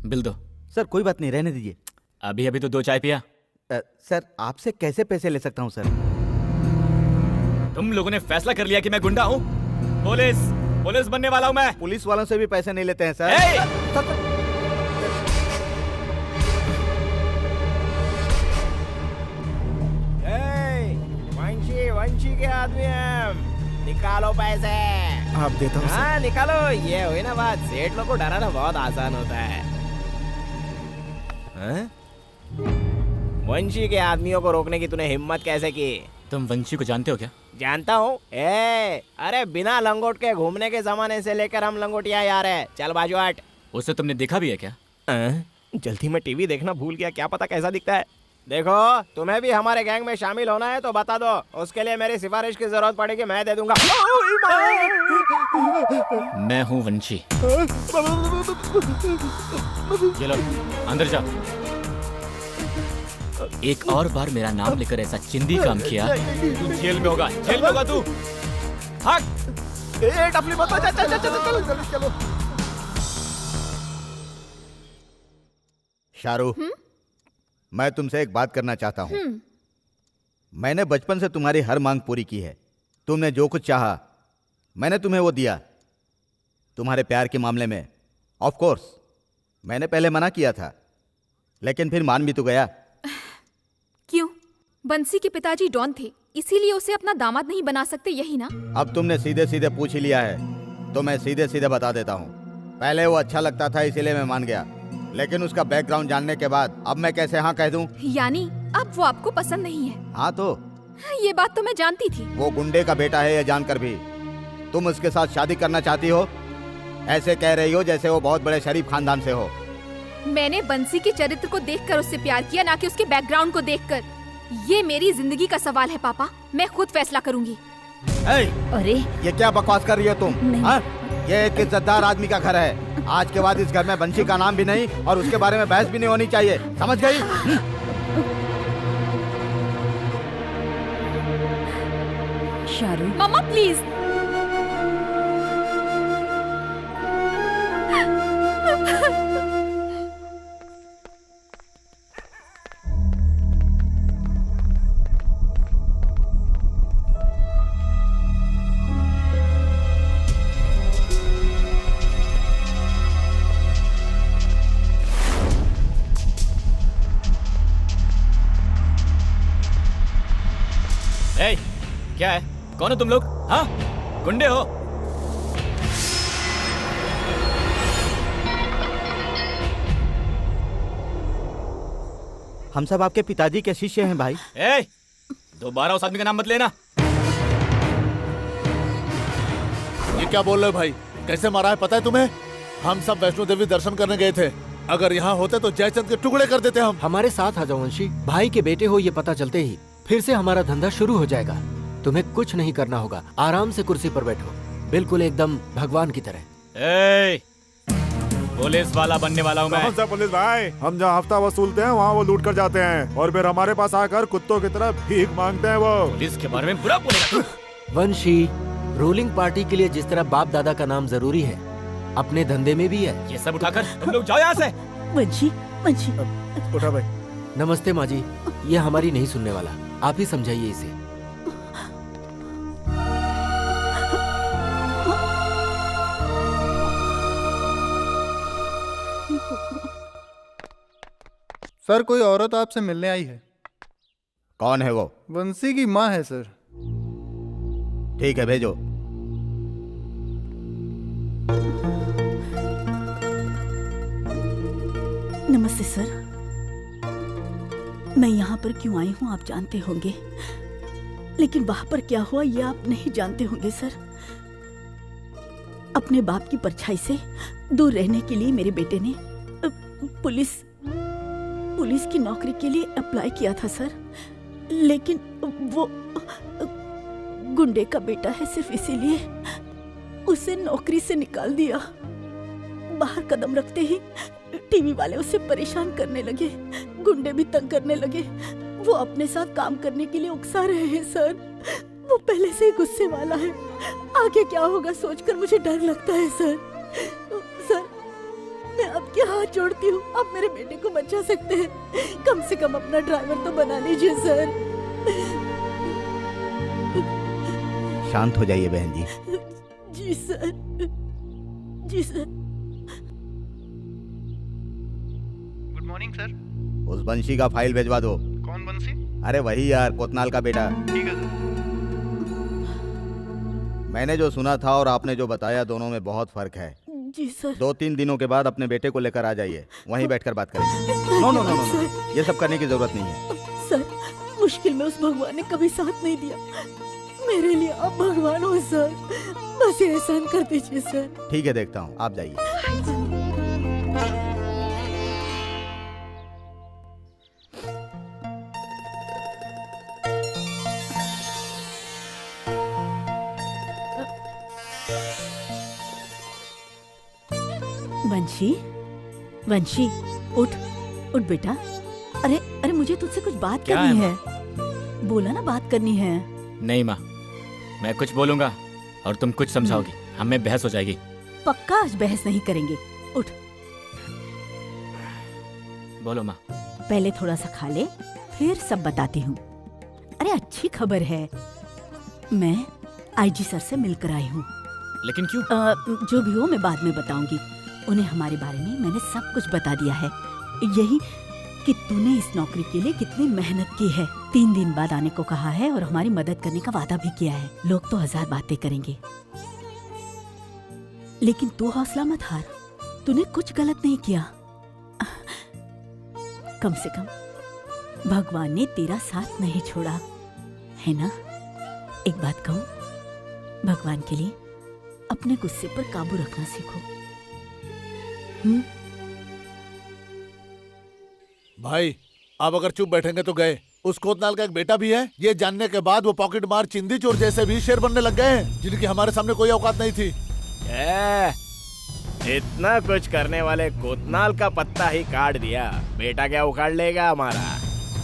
Bill दो। सर कोई बात नहीं, रहने दीजिए। अभी अभी तो 2 चाय पिया। सर आपसे कैसे पैसे ले सकता हूँ सर? तुम लोगों ने फैसला कर लिया कि मैं गुंडा हूँ। पुलिस बनने वाला हूँ मैं। पुलिस वालों से भी पैसे नहीं लेते हैं सर। वंशी के आदमी हैं, निकालो पैसे। आप देता हूँ हाँ निकालो। ये हुई ना बात, सेठ लोग को डराना बहुत आसान होता है। वंशी के आदमियों को रोकने की तूने हिम्मत कैसे की? तुम वंशी को जानते हो क्या? जानता हूँ। अरे बिना लंगोट के घूमने के जमाने से लेकर हम लंगोटिया यार है। चल बाजू हट। उसे तुमने देखा भी है क्या? जल्दी में टीवी देखना भूल गया, क्या पता कैसा दिखता है। देखो तुम्हें भी हमारे गैंग में शामिल होना है तो बता दो, उसके लिए मेरी सिफारिश की जरूरत पड़ेगी, मैं दे दूंगा। मैं हूँ वंशी। ये लो अंदर जाओ। एक और बार मेरा नाम लेकर ऐसा चिंदी काम किया, तू जेल में होगा, जेल में होगा तू। टफली मत चलो। शाहरुख, मैं तुमसे एक बात करना चाहता हूँ। मैंने बचपन से तुम्हारी हर मांग पूरी की है। तुमने जो कुछ चाहा मैंने तुम्हें वो दिया। तुम्हारे प्यार के मामले में ऑफ कोर्स मैंने पहले मना किया था, लेकिन फिर मान भी तो गया। क्यों? बंसी के पिताजी डॉन थे, इसीलिए उसे अपना दामाद नहीं बना सकते, यही ना? अब तुमने सीधे सीधे पूछ ही लिया है तो मैं सीधे सीधे बता देता हूँ। पहले वो अच्छा लगता था इसीलिए मैं मान गया, लेकिन उसका बैकग्राउंड जानने के बाद अब मैं कैसे हाँ कह दूं? यानी अब वो आपको पसंद नहीं है? हाँ तो ये बात तो मैं जानती थी। वो गुंडे का बेटा है, ये जानकर भी तुम उसके साथ शादी करना चाहती हो? ऐसे कह रही हो जैसे वो बहुत बड़े शरीफ खानदान से हो। मैंने बंसी के चरित्र को देखकर उससे प्यार किया, ना कि उसके बैकग्राउंड को देखकर। ये मेरी जिंदगी का सवाल है पापा, मैं खुद फैसला करूंगी। अरे ये क्या बकवास कर रही हो तुम? हाँ? ये एक इज्जतदार आदमी का घर है। आज के बाद इस घर में बंशी का नाम भी नहीं और उसके बारे में बहस भी नहीं होनी चाहिए, समझ गई? शाहरुख। मम्मा प्लीज। क्या है? कौन हो तुम लोग? हाँ, गुंडे हो? हम सब आपके पिताजी के शिष्य हैं भाई। दोबारा उस आदमी का नाम मत लेना। ये क्या बोल रहे हो भाई? कैसे मारा है पता है तुम्हें? हम सब वैष्णो देवी दर्शन करने गए थे, अगर यहाँ होते तो जयचंद के टुकड़े कर देते हम। हमारे साथ आ जाओ वंशी, भाई के बेटे हो ये पता चलते ही फिर से हमारा धंधा शुरू हो जाएगा। तुम्हें कुछ नहीं करना होगा, आराम से कुर्सी पर बैठो, बिल्कुल एकदम भगवान की तरह। पुलिस वाला बनने वाला हूँ मैं। कौन सा पुलिस भाई? हम जहाँ हफ्ता वसूलते हैं वहाँ वो लूट कर जाते हैं और फिर हमारे पास आकर कुत्तों की तरह भीख मांगते हैं वो। पुलिस के बारे में बुरा बोलेगा तू? वंशी, रूलिंग पार्टी के लिए जिस तरह बाप दादा का नाम जरूरी है, अपने धंधे में भी है। ये सब उठाकर तुम लोग जाओ यहाँ से। वंशी, वंशी। उठा भाई। नमस्ते माँ जी, ये हमारी नहीं सुनने वाला, आप ही समझाइए इसे। सर, कोई औरत आपसे मिलने आई है। कौन है वो? वंशी की माँ है सर। ठीक है, भेजो। नमस्ते सर, मैं यहाँ पर क्यों आई हूँ आप जानते होंगे, लेकिन वहां पर क्या हुआ ये आप नहीं जानते होंगे सर। अपने बाप की परछाई से दूर रहने के लिए मेरे बेटे ने पुलिस की नौकरी के लिए अप्लाई किया था सर, लेकिन वो गुंडे का बेटा है, सिर्फ इसीलिए उसे नौकरी से निकाल दिया। बाहर कदम रखते ही टीवी वाले उसे परेशान करने लगे, गुंडे भी तंग करने लगे। वो अपने साथ काम करने के लिए उकसा रहे हैं सर। वो पहले से ही गुस्से वाला है, आगे क्या होगा सोचकर मुझे डर लगता है सर। सर, मैं आपके हाथ जोड़ती हूँ, आप मेरे बेटे को बचा सकते हैं, कम से कम अपना ड्राइवर तो बना लीजिए सर। शांत हो जाइए बहन जी। जी सर, जी सर। Good morning sir. उस वंशी का फाइल भिजवा दो। कौन वंशी? अरे वही यार, कोतनाल का बेटा। ठीक है सर। मैंने जो सुना था और आपने जो बताया, दोनों में बहुत फर्क है। जी सर। 2-3 दिनों के बाद अपने बेटे को लेकर आ जाइए, वहीं बैठकर बात करेंगे। नो नो नो नो, ये सब करने की जरूरत नहीं है सर। मुश्किल में उस भगवान ने कभी साथ नहीं दिया, मेरे लिए आप भगवान हो सर, बस ये एहसान कर दीजिए सर। ठीक है, देखता हूँ, आप जाइए। वंशी, वंशी, उठ उठ बेटा। अरे अरे, मुझे तुझसे कुछ बात करनी है। बोला ना बात करनी है। नहीं माँ, मैं कुछ बोलूंगा और तुम कुछ समझाओगी, हमें बहस हो जाएगी। पक्का आज बहस नहीं करेंगे, उठ। बोलो माँ। पहले थोड़ा सा खा ले, फिर सब बताती हूँ। अरे अच्छी खबर है, मैं आईजी सर से मिलकर आई हूँ। लेकिन क्यों? जो भी हो मैं बाद में बताऊंगी। उन्हें हमारे बारे में मैंने सब कुछ बता दिया है, यही कि तूने इस नौकरी के लिए कितनी मेहनत की है। 3 दिन बाद आने को कहा है और हमारी मदद करने का वादा भी किया है। लोग तो 1000 बातें करेंगे, लेकिन तू हौसला मत हार, तूने कुछ गलत नहीं किया। कम से कम भगवान ने तेरा साथ नहीं छोड़ा, है ना? एक बात कहूं, भगवान के लिए अपने गुस्से पर काबू रखना सीखो। भाई, आप अगर चुप बैठेंगे तो गए। उस कोतनाल का एक बेटा भी है, ये जानने के बाद वो पॉकेट मार चिंदी चोर जैसे भी शेर बनने लग गए हैं, जिनकी हमारे सामने कोई औकात नहीं थी। इतना कुछ करने वाले कोतनाल का पत्ता ही काट दिया, बेटा क्या उखाड़ लेगा हमारा?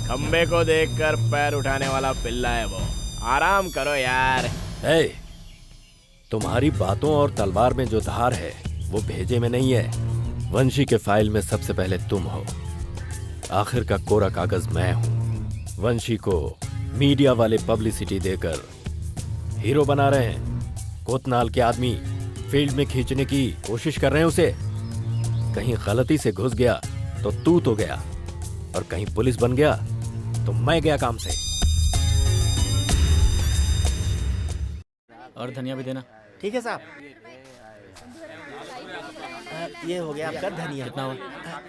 खंबे को देखकर पैर उठाने वाला पिल्ला है वो। आराम करो यार। तुम्हारी बातों और तलवार में जो धार है वो भेजे में नहीं है। वंशी के फाइल में सबसे पहले तुम हो, आखिर का कोरा कागज मैं हूं। वंशी को मीडिया वाले पब्लिसिटी देकर हीरो बना रहे हैं। कोतनाल के आदमी फील्ड में खींचने की कोशिश कर रहे हैं उसे। कहीं गलती से घुस गया तो तू तो गया, और कहीं पुलिस बन गया तो मैं गया काम से। और धनिया भी देना। ठीक है साहब। ये हो गया आपका धनिया। कितना हुआ?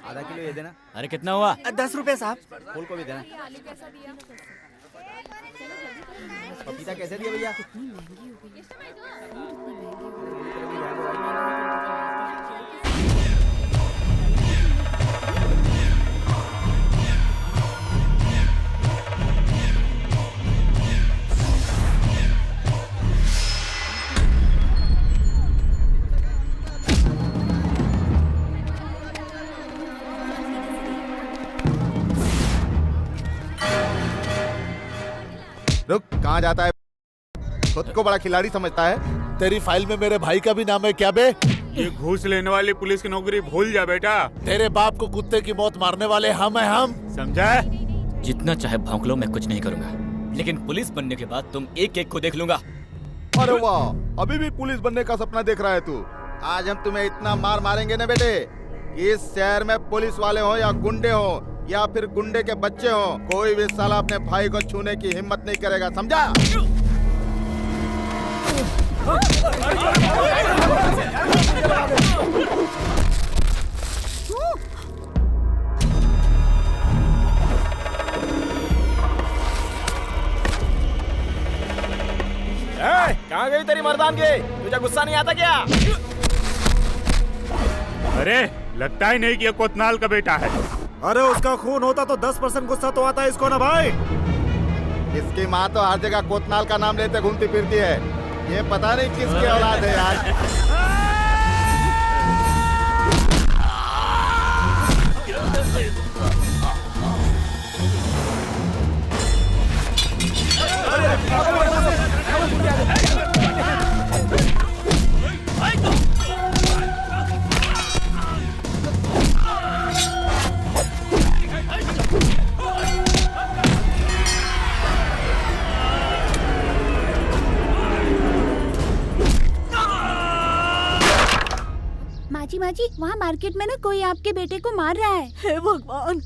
आधा किलो ये देना। अरे कितना हुआ? 10 रुपए साहब। फूल को भी देना। पपीता कैसे दिया भैया? रुक, कहाँ जाता है? खुद को बड़ा खिलाड़ी समझता है। तेरी फाइल में मेरे भाई का भी नाम है क्या बे? ये घूस लेने वाली पुलिस की नौकरी भूल जा बेटा। तेरे बाप को कुत्ते की मौत मारने वाले हम हैं हम, समझा? जितना चाहे भौंक लो, मैं कुछ नहीं करूंगा, लेकिन पुलिस बनने के बाद तुम एक एक को देख लूंगा। अरे वाह, अभी भी पुलिस बनने का सपना देख रहा है तू। आज हम तुम्हें इतना मार मारेंगे ना बेटे कि इस शहर में पुलिस वाले हो या गुंडे हो या फिर गुंडे के बच्चे हो, कोई भी साला अपने भाई को छूने की हिम्मत नहीं करेगा, समझा? कहाँ गई तेरी मर्दानगी? तुझे गुस्सा नहीं आता क्या? अरे लगता ही नहीं कि ये कोतनाल का बेटा है। अरे उसका खून होता तो 10% गुस्सा तो आता है इसको ना भाई। इसकी माँ तो हर जगह कोतनाल का नाम लेते घूमती फिरती है, ये पता नहीं किसकी औलाद है यार। माजी, वहाँ मार्केट में ना कोई आपके बेटे को मार रहा है। हे भगवान!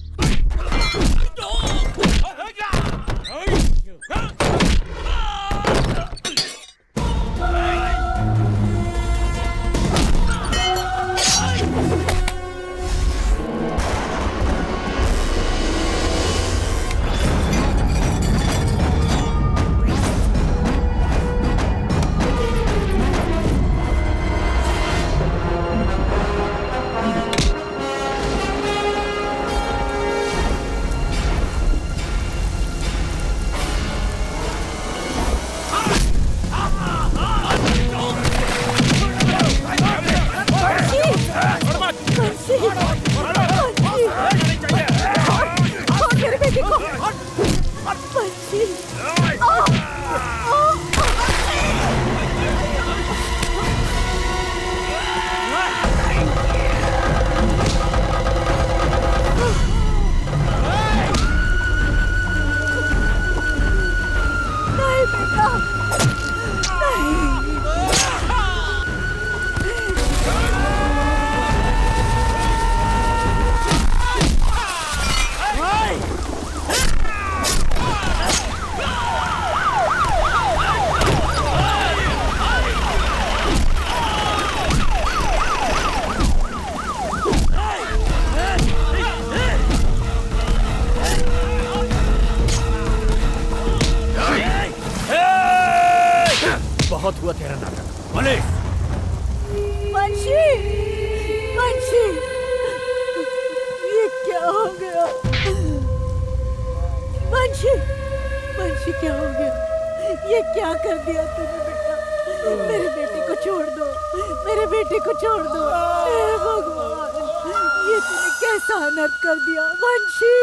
बहुत हुआ तेरा नाटक। पुलिस! वंशी! वंशी! ये क्या हो गया? वंशी! वंशी क्या हो गया? ये क्या कर दिया तूने बेटा? मेरे बेटे को छोड़ दो, मेरे बेटे को छोड़ दो। हे भगवान, ये तूने कैसा अनर्थ कर दिया? वंशी!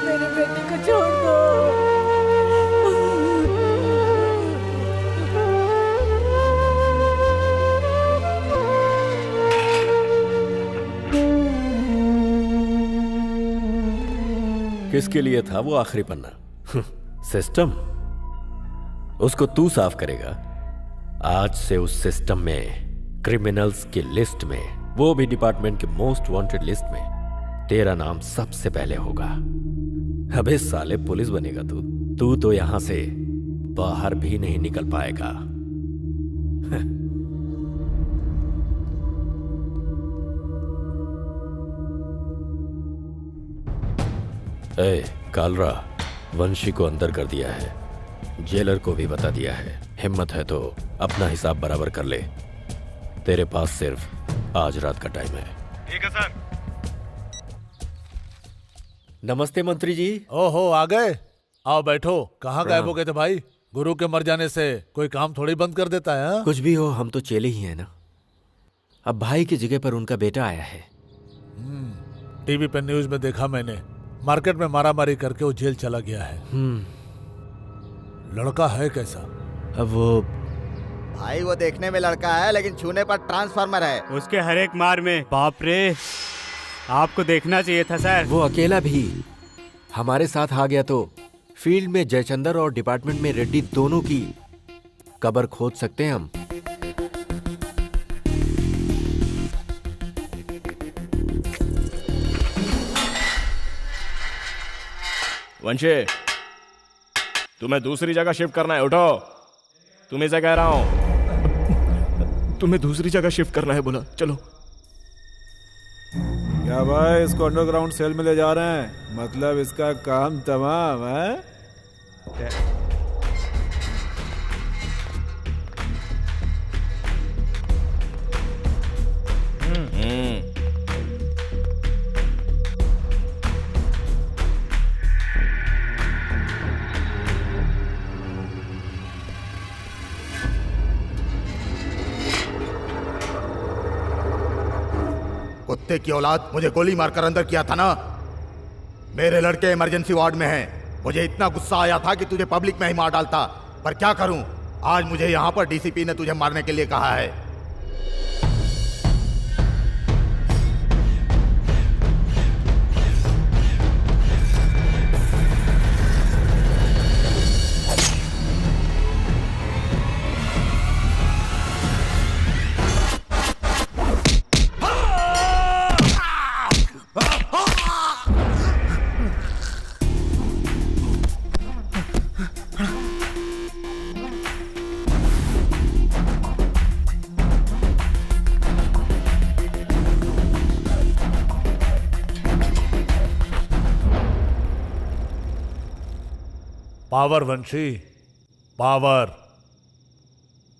मेरे बेटे को छोड़ दो। किसके लिए था वो आखिरी पन्ना? सिस्टम। उसको तू साफ करेगा। आज से उस सिस्टम में, क्रिमिनल्स की लिस्ट में, वो भी डिपार्टमेंट के मोस्ट वांटेड लिस्ट में तेरा नाम सबसे पहले होगा। अबे साले, पुलिस बनेगा तू तो यहां से बाहर भी नहीं निकल पाएगा। कालरा, वंशी को अंदर कर दिया है, जेलर को भी बता दिया है। हिम्मत है तो अपना हिसाब बराबर कर ले। तेरे पास सिर्फ आज रात का टाइम है। ठीक है सर। नमस्ते मंत्री जी। ओहो, आ गए। आओ बैठो। कहाँ गायब हो गए थे भाई? गुरु के मर जाने से कोई काम थोड़ी बंद कर देता है। हा? कुछ भी हो, हम तो चेले ही हैं ना। अब भाई की जगह पर उनका बेटा आया है। टीवी पे न्यूज में देखा मैंने, मार्केट में मारामारी करके वो जेल चला गया है। लड़का है कैसा? अब वो भाई वो देखने में लड़का है लेकिन छूने पर ट्रांसफार्मर है। उसके हर एक मार में बाप रे, आपको देखना चाहिए था सर। वो अकेला भी हमारे साथ आ गया तो फील्ड में जयचंदर और डिपार्टमेंट में रेड्डी दोनों की कब्र खोद सकते हैं हम। वंशे, तुम्हें दूसरी जगह शिफ्ट करना है, उठो। तुम्हें से कह रहा हूं। तुम्हें दूसरी जगह शिफ्ट करना है बोला, चलो। क्या भाई, इसको अंडरग्राउंड सेल में ले जा रहे हैं? मतलब इसका काम तमाम है? कुत्ते की औलाद, मुझे गोली मारकर अंदर किया था ना। मेरे लड़के इमरजेंसी वार्ड में हैं। मुझे इतना गुस्सा आया था कि तुझे पब्लिक में ही मार डालता, पर क्या करूं, आज मुझे यहां पर डीसीपी ने तुझे मारने के लिए कहा है। पावर वंशी, पावर।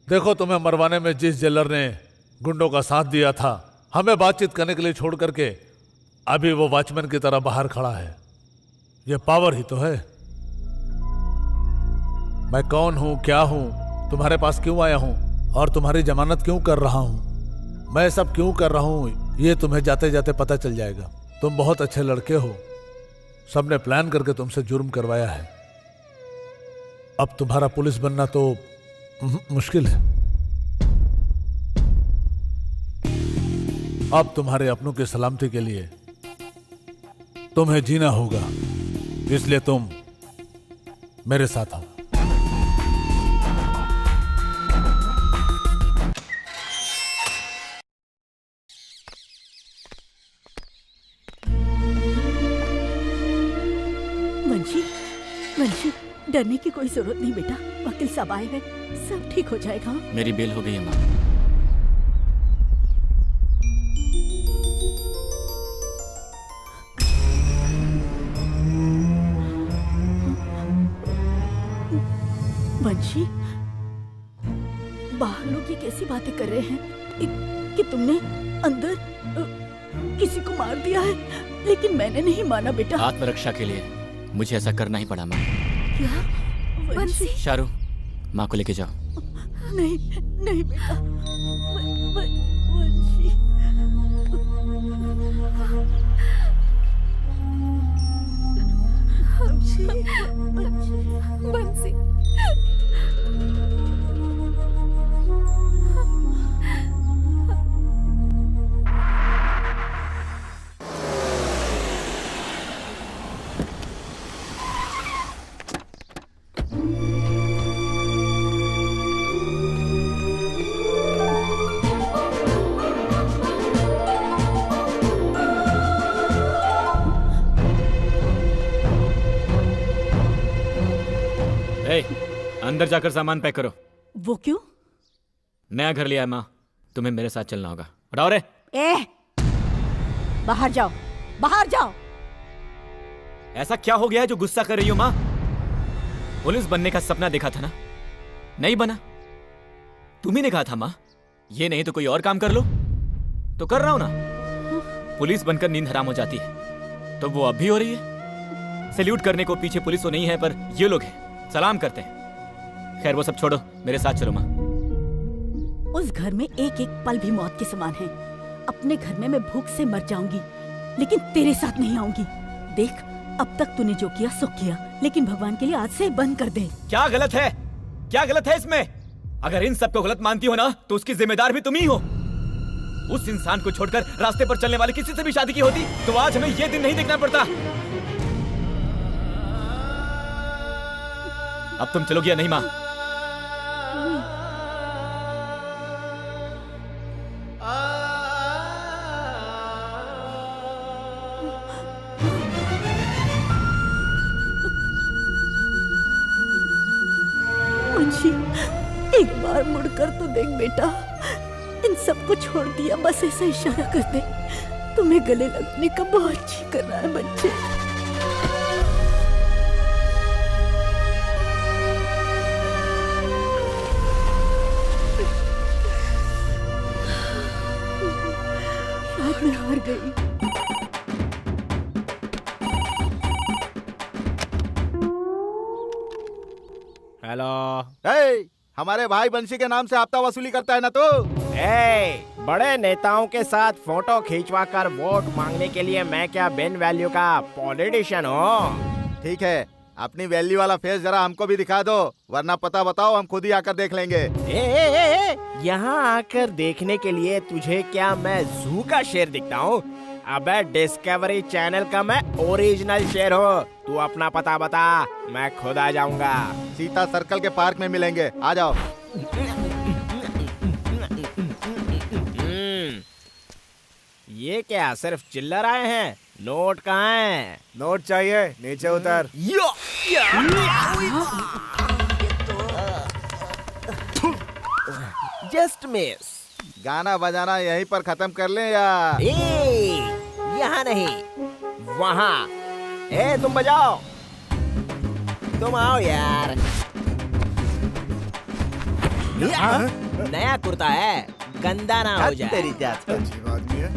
देखो, तुम्हें मरवाने में जिस जेलर ने गुंडों का साथ दिया था, हमें बातचीत करने के लिए छोड़ करके अभी वो वॉचमैन की तरह बाहर खड़ा है। ये पावर ही तो है। मैं कौन हूं, क्या हूं, तुम्हारे पास क्यों आया हूं और तुम्हारी जमानत क्यों कर रहा हूं, मैं सब क्यों कर रहा हूं, ये तुम्हें जाते जाते पता चल जाएगा। तुम बहुत अच्छे लड़के हो, सबने प्लान करके तुमसे जुर्म करवाया है। अब तुम्हारा पुलिस बनना तो मुश्किल है। अब तुम्हारे अपनों की सलामती के लिए तुम्हें जीना होगा, इसलिए तुम मेरे साथ आओ। वंशी, वंशी, डरने की कोई जरूरत नहीं बेटा। वकील साहब आए हैं, सब ठीक हो जाएगा। मेरी बेल हो गई है माँ। वंशी, बाहर लोग ये कैसी बातें कर रहे हैं कि तुमने अंदर किसी को मार दिया है, लेकिन मैंने नहीं माना बेटा। आत्मरक्षा के लिए मुझे ऐसा करना ही पड़ा माँ। क्या? वंशी, शारू, माँ को लेके जाओ। नहीं नहीं बेटा, वंशी। बंसी, अंदर जाकर सामान पैक करो। वो क्यों? नया घर लिया है माँ, तुम्हें मेरे साथ चलना होगा। हटाओ रे। बाहर जाओ, बाहर जाओ। ऐसा क्या हो गया है जो गुस्सा कर रही हो माँ? पुलिस बनने का सपना देखा था ना, नहीं बना। तुम्ही ने कहा था माँ, ये नहीं तो कोई और काम कर लो। तो कर रहा हूं ना। पुलिस बनकर नींद हराम हो जाती है, तो वो अब भी हो रही है। सैल्यूट करने को पीछे पुलिस तो नहीं है, पर ये लोग हैं, सलाम करते हैं। खैर वो सब छोड़ो, मेरे साथ चलो माँ। उस घर में एक एक पल भी मौत के समान है। अपने घर में मैं भूख से मर जाऊंगी, लेकिन तेरे साथ नहीं आऊंगी। देख, अब तक तूने जो किया सो किया, लेकिन भगवान के लिए आज से बंद कर दे। क्या गलत है? क्या गलत है इसमें? अगर इन सबको गलत मानती हो ना, तो उसकी जिम्मेदार भी तुम ही हो। उस इंसान को छोड़कर रास्ते पर चलने वाले किसी से भी शादी की होती तो आज हमें ये दिन नहीं देखना पड़ता। अब तुम चलोगी या नहीं माँ? मुंशी, एक बार मुड़कर तो देख बेटा, इन सबको छोड़ दिया, बस ऐसा इशारा कर दे। तुम्हें गले लगने का बहुत जी कर रहा है बच्चे। शायद मैं हार गई। हेलो। हमारे भाई बंशी के नाम से हफ्ता वसूली करता है ना तू? बड़े नेताओं के साथ फोटो खींचवा कर वोट मांगने के लिए मैं क्या बिन वैल्यू का पॉलिटिशियन हूँ? ठीक है, अपनी वैल्यू वाला फेस जरा हमको भी दिखा दो, वरना पता बताओ, हम खुद ही आकर देख लेंगे। यहाँ आकर देखने के लिए तुझे क्या मैं जू का शेर दिखता हूँ? अबे डिस्कवरी चैनल का मैं ओरिजिनल शेर हूँ। तू अपना पता बता, मैं खुद आ जाऊंगा। सीता सर्कल के पार्क में मिलेंगे, आ जाओ। ये क्या सिर्फ चिल्लर आए हैं? नोट कहाँ हैं? नोट चाहिए, नीचे उतर। Just miss. गाना बजाना यहीं पर खत्म कर लें या? यहाँ नहीं, वहाँ। तुम बजाओ, तुम आओ यार। नया कुर्ता है, गंदा ना हो जाए। तेरी जात। अजीब आदमी है।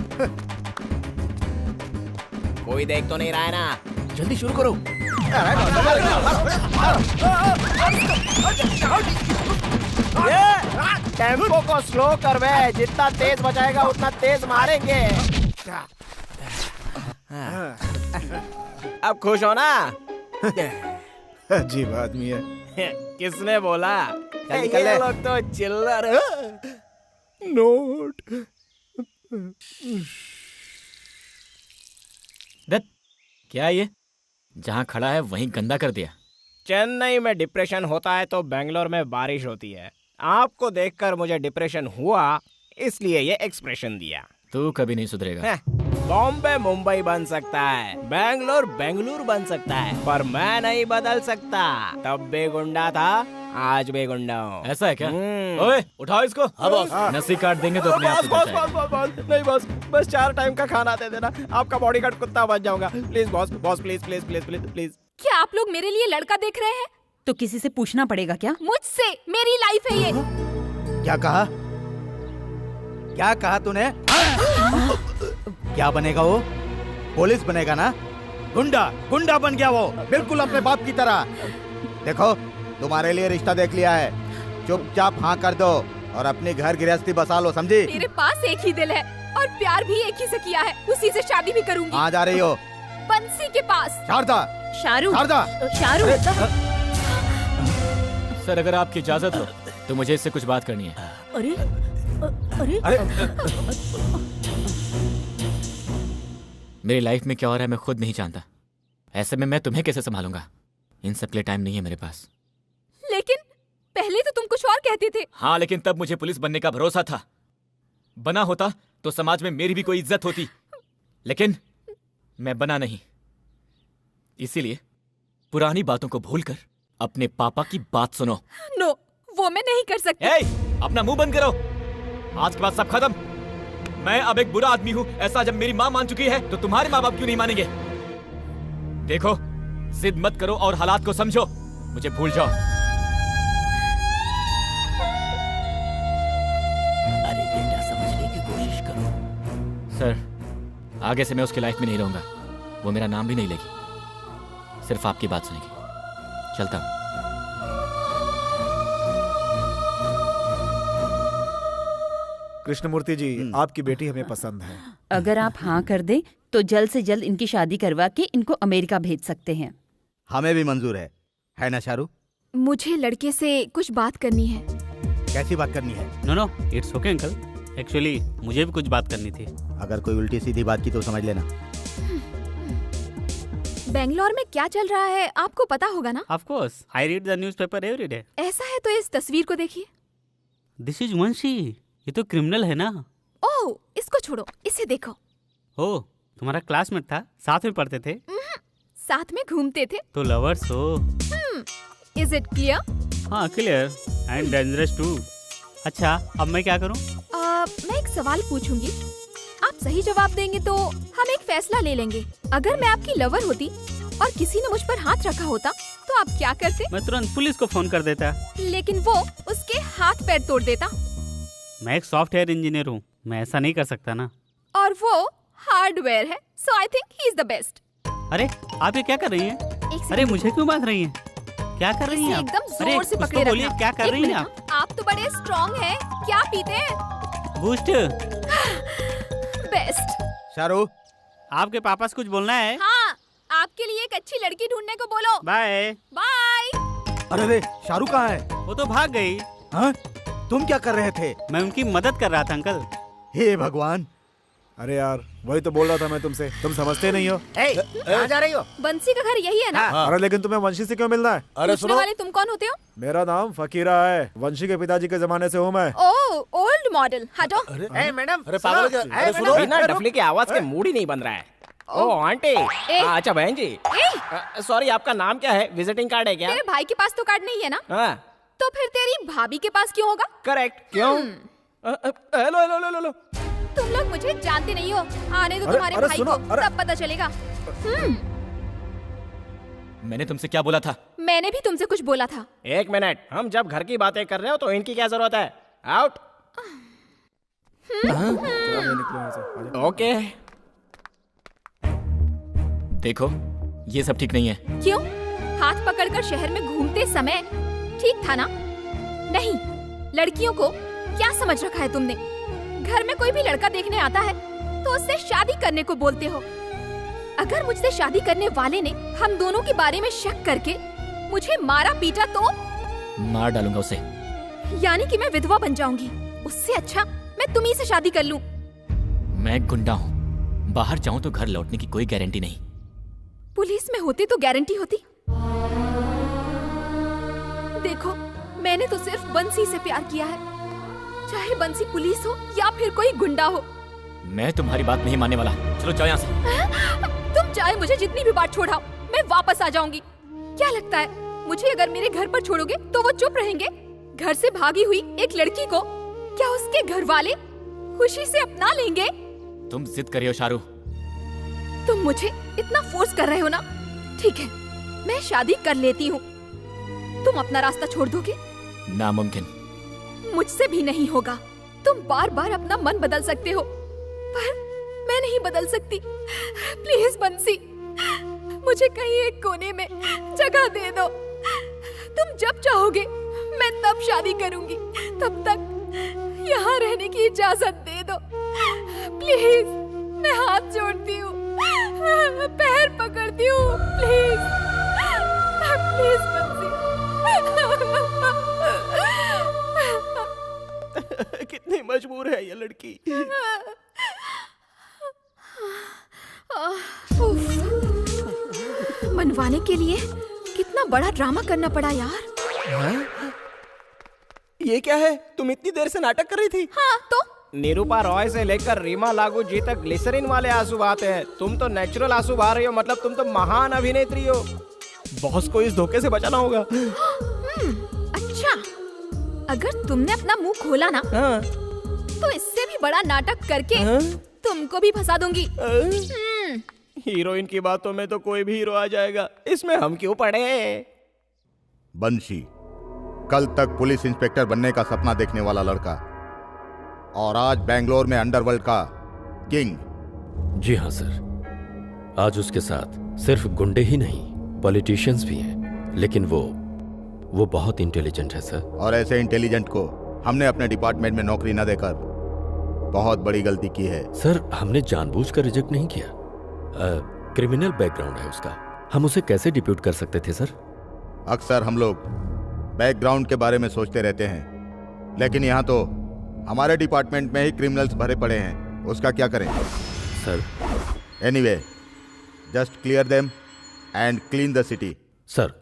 कोई देख तो नहीं रहा है ना? जल्दी शुरू करो। टेम्पो को स्लो कर बे, जितना तेज बजाएगा उतना तेज मारेंगे। अब खुश हो ना? अजीब आदमी है। किसने बोला? ये लोग तो चिल्लर। नोट। दत्त, क्या ये? जहाँ खड़ा है वहीं गंदा कर दिया। चेन्नई में डिप्रेशन होता है तो बेंगलोर में बारिश होती है। आपको देखकर मुझे डिप्रेशन हुआ, इसलिए ये एक्सप्रेशन दिया। तू कभी नहीं सुधरेगा। बॉम्बे मुंबई बन सकता है, बेंगलोर बेंगलुरु बन सकता है, पर मैं नहीं बदल सकता। तब भी गुंडा था, आज भी गुंडा हूँ। ऐसा है क्या? ओए, उठाओ इसको। हाँ बॉस। नसी काट देंगे तो अपने आप बॉस, बॉस, बॉस, बॉस, नहीं बॉस, बस 4 टाइम का खाना दे देना, आपका बॉडीगार्ड कुत्ता बन जाऊंगा। Please boss, boss please please please please please. क्या आप लोग मेरे लिए लड़का देख रहे हैं? तो किसी से पूछना पड़ेगा क्या? मुझसे, मेरी लाइफ है ये। क्या कहा? क्या कहा तूने? क्या बनेगा वो? पुलिस बनेगा ना? गुंडा, गुंडा बन गया वो, बिल्कुल अपने बाप की तरह। देखो, तुम्हारे लिए रिश्ता देख लिया है, चुपचाप हाँ कर दो और अपनी घर गृहस्थी बसा लो, समझी? मेरे पास एक ही दिल है और प्यार भी एक ही से किया है, उसी से शादी भी करूंगी। कहाँ जा रही हो? बंसी के पास। शारदा, शाहरुख, शारदा, शाहरुख। सर, अगर आपकी इजाजत हो तो मुझे इससे कुछ बात करनी है। अरे अरे मेरी लाइफ में क्या हो रहा है मैं खुद नहीं जानता। ऐसे में मैं तुम्हें कैसे संभालूंगा? इन सब के लिए टाइम नहीं है मेरे पास। लेकिन पहले तो तुम कुछ और कहते थे। हाँ, लेकिन तब मुझे पुलिस बनने का भरोसा था। बना होता तो समाज में मेरी भी कोई इज्जत होती, लेकिन मैं बना नहीं। इसीलिए पुरानी बातों को भूलकर अपने पापा की बात सुनो। नो, वो मैं नहीं कर सकती। अपना मुंह बंद करो। आज के बाद सब खत्म। मैं अब एक बुरा आदमी हूँ, ऐसा जब मेरी माँ मान चुकी है तो तुम्हारे माँ बाप क्यों नहीं मानेंगे? देखो, जिद मत करो और हालात को समझो, मुझे भूल जाओ। अरे बेटा, समझने की कोशिश करो। सर, आगे से मैं उसकी लाइफ में नहीं रहूंगा। वो मेरा नाम भी नहीं लेगी, सिर्फ आपकी बात सुनेगी। चलता हूँ। कृष्णमूर्ति जी, आपकी बेटी हमें पसंद है। अगर आप हाँ कर दें तो जल्द से जल्द इनकी शादी करवा के इनको अमेरिका भेज सकते हैं। हमें भी मंजूर है ना शाहरुख? मुझे लड़के से कुछ बात करनी है। कैसी बात करनी है? No, it's okay uncle. Actually मुझे भी कुछ बात करनी थी। अगर कोई उल्टी सीधी बात की तो समझ लेना। बेंगलोर में क्या चल रहा है आपको पता होगा ना? Of course, I read the newspaper every day. ऐसा है तो इस तस्वीर को देखिए। दिस इज वंशी। ये तो क्रिमिनल है ना? ओह, इसको छोड़ो, इसे देखो। ओह, तुम्हारा क्लासमेट था, साथ में पढ़ते थे? साथ में घूमते थे। तो लवर्स हो? Is it clear? हाँ, क्लियर एंड डेंजरस टू। अच्छा, अब मैं क्या करूँ? मैं एक सवाल पूछूंगी, आप सही जवाब देंगे तो हम एक फैसला ले लेंगे। अगर मैं आपकी लवर होती और किसी ने मुझ पर हाथ रखा होता तो आप क्या करते? मैं तुरंत पुलिस को फोन कर देता। लेकिन वो उसके हाथ पैर तोड़ देता। मैं एक सॉफ्टवेयर इंजीनियर हूँ, मैं ऐसा नहीं कर सकता ना। और वो हार्डवेयर है, so I think he is the best. अरे आप ये क्या कर रही हैं? अरे मुझे क्यों बांध रही हैं? क्या कर रही हैं आप? एकदम अरे जोर से कुछ पकड़े तो बोलिए, रखना। क्या कर रही हैं आप? आप तो बड़े स्ट्रॉन्ग हैं, क्या पीते हैं? बूस्ट। बेस्ट। शाहरुख, आपके पापा से कुछ बोलना है? हाँ, आपके लिए एक अच्छी लड़की ढूंढने को बोलो। Bye bye. अरे शाहरुख कहाँ है? वो तो भाग गई। हाँ? तुम क्या कर रहे थे? मैं उनकी मदद कर रहा था अंकल। हे भगवान। अरे यार, वही तो बोल रहा था मैं तुमसे, तुम समझते नहीं हो। कहाँ जा रही हो? बंसी का घर यही है ना? अरे लेकिन तुम्हें वंशी से क्यों मिलना है? अरे पूछने वाले तुम कौन होते हो? मेरा नाम फकीरा है, वंशी के पिताजी के जमाने से हूँ मैं। ओह, ओल्ड मॉडल। हटो। मैडम, अरे पागल क्या? अरे सुनो, बिना डफली की आवाज के मूड ही नहीं बन रहा है। ओह आंटी। अच्छा बहन जी, सॉरी, आपका नाम क्या है? विजिटिंग कार्ड है क्या? तेरे भाई के पास तो कार्ड नहीं है ना? हाँ। तो फिर तेरी भाभी के पास क्यों होगा? करेक्ट। क्यों? Hello hello hello hello. तुम लोग मुझे जानते नहीं हो, आने दो तुम्हारे भाई को, तब पता चलेगा। मैंने तुमसे क्या बोला था? मैंने भी तुमसे कुछ बोला था। एक मिनट, हम जब घर की बातें कर रहे हो तो इनकी क्या जरूरत है? आउट। ओके। देखो, ये सब ठीक नहीं है। क्यों? हाथ पकड़कर शहर में घूमते समय ठीक था ना? नहीं, लड़कियों को क्या समझ रखा है तुमने? घर में कोई भी लड़का देखने आता है तो उससे शादी करने को बोलते हो। अगर मुझसे शादी करने वाले ने हम दोनों के बारे में शक करके मुझे मारा पीटा तो? मार डालूंगा उसे। यानी कि मैं विधवा बन जाऊंगी। उससे अच्छा मैं तुम्ही से शादी कर लूं। मैं गुंडा हूँ, बाहर जाऊँ तो घर लौटने की कोई गारंटी नहीं। पुलिस में होती तो गारंटी होती। देखो, मैंने तो सिर्फ बंसी से प्यार किया है, चाहे बंसी पुलिस हो या फिर कोई गुंडा हो। मैं तुम्हारी बात नहीं मानने वाला। चलो जाओ यहाँ से। तुम चाहे मुझे जितनी भी बार छोड़ाओ, मैं वापस आ जाऊंगी। क्या लगता है मुझे अगर मेरे घर पर छोड़ोगे तो वो चुप रहेंगे? घर से भागी हुई एक लड़की को क्या उसके घर वाले खुशी से अपना लेंगे? तुम जिद कर रहे हो शाहरुख। तुम मुझे इतना फोर्स कर रहे हो ना? ठीक है, मैं शादी कर लेती हूँ। तुम अपना रास्ता छोड़ दोगे? नामुमकिन। मुझसे भी नहीं होगा। तुम बार बार अपना मन बदल सकते हो, पर मैं नहीं बदल सकती। प्लीज बंसी, मुझे कहीं एक कोने में जगह दे दो। तुम जब चाहोगे मैं तब शादी करूंगी। तब तक यहाँ रहने की इजाजत दे दो प्लीज। मैं हाथ जोड़ती हूँ, पैर पकड़ती हूँ, प्लीज प्लीज बंसी। कितनी मजबूर है ये लड़की। मनवाने के लिए कितना बड़ा ड्रामा करना पड़ा यार। हाँ? ये क्या है? तुम इतनी देर से नाटक कर रही थी? हाँ तो? निरूपा रॉय से लेकर रीमा लागू जी तक ग्लिसरीन वाले आंसू बहाते हैं। तुम तो नेचुरल आंसू बहा रही हो, मतलब तुम तो महान अभिनेत्री हो। बॉस को इस धोखे से बचाना होगा। अच्छा, अगर तुमने अपना मुंह खोला ना, तो इससे भी बड़ा नाटक करके तुमको भी फंसा दूंगी। हीरोइन की बातों में तो कोई भी हीरो आ जाएगा, इसमें हम क्यों पड़े? बंशी, कल तक पुलिस इंस्पेक्टर बनने का सपना देखने वाला लड़का, और आज बेंगलोर में अंडरवर्ल्ड का किंग। जी हाँ सर, आज उसके साथ सिर्फ गुंडे ही नहीं, पॉलिटिशियंस भी हैं, लेकिन वो बहुत इंटेलिजेंट है सर। और ऐसे इंटेलिजेंट को हमने अपने डिपार्टमेंट में नौकरी न देकर बहुत बड़ी गलती की है। सर, हमने जानबूझकर रिजेक्ट नहीं किया। क्रिमिनल बैकग्राउंड है उसका, हम उसे कैसे डिप्यूट कर सकते थे सर? अक्सर हम लोग बैकग्राउंड के बारे में सोचते रहते हैं, लेकिन यहाँ तो हमारे डिपार्टमेंट में ही क्रिमिनल्स भरे पड़े हैं, उसका क्या करें sir? Anyway, just clear them and clean the city. Sir.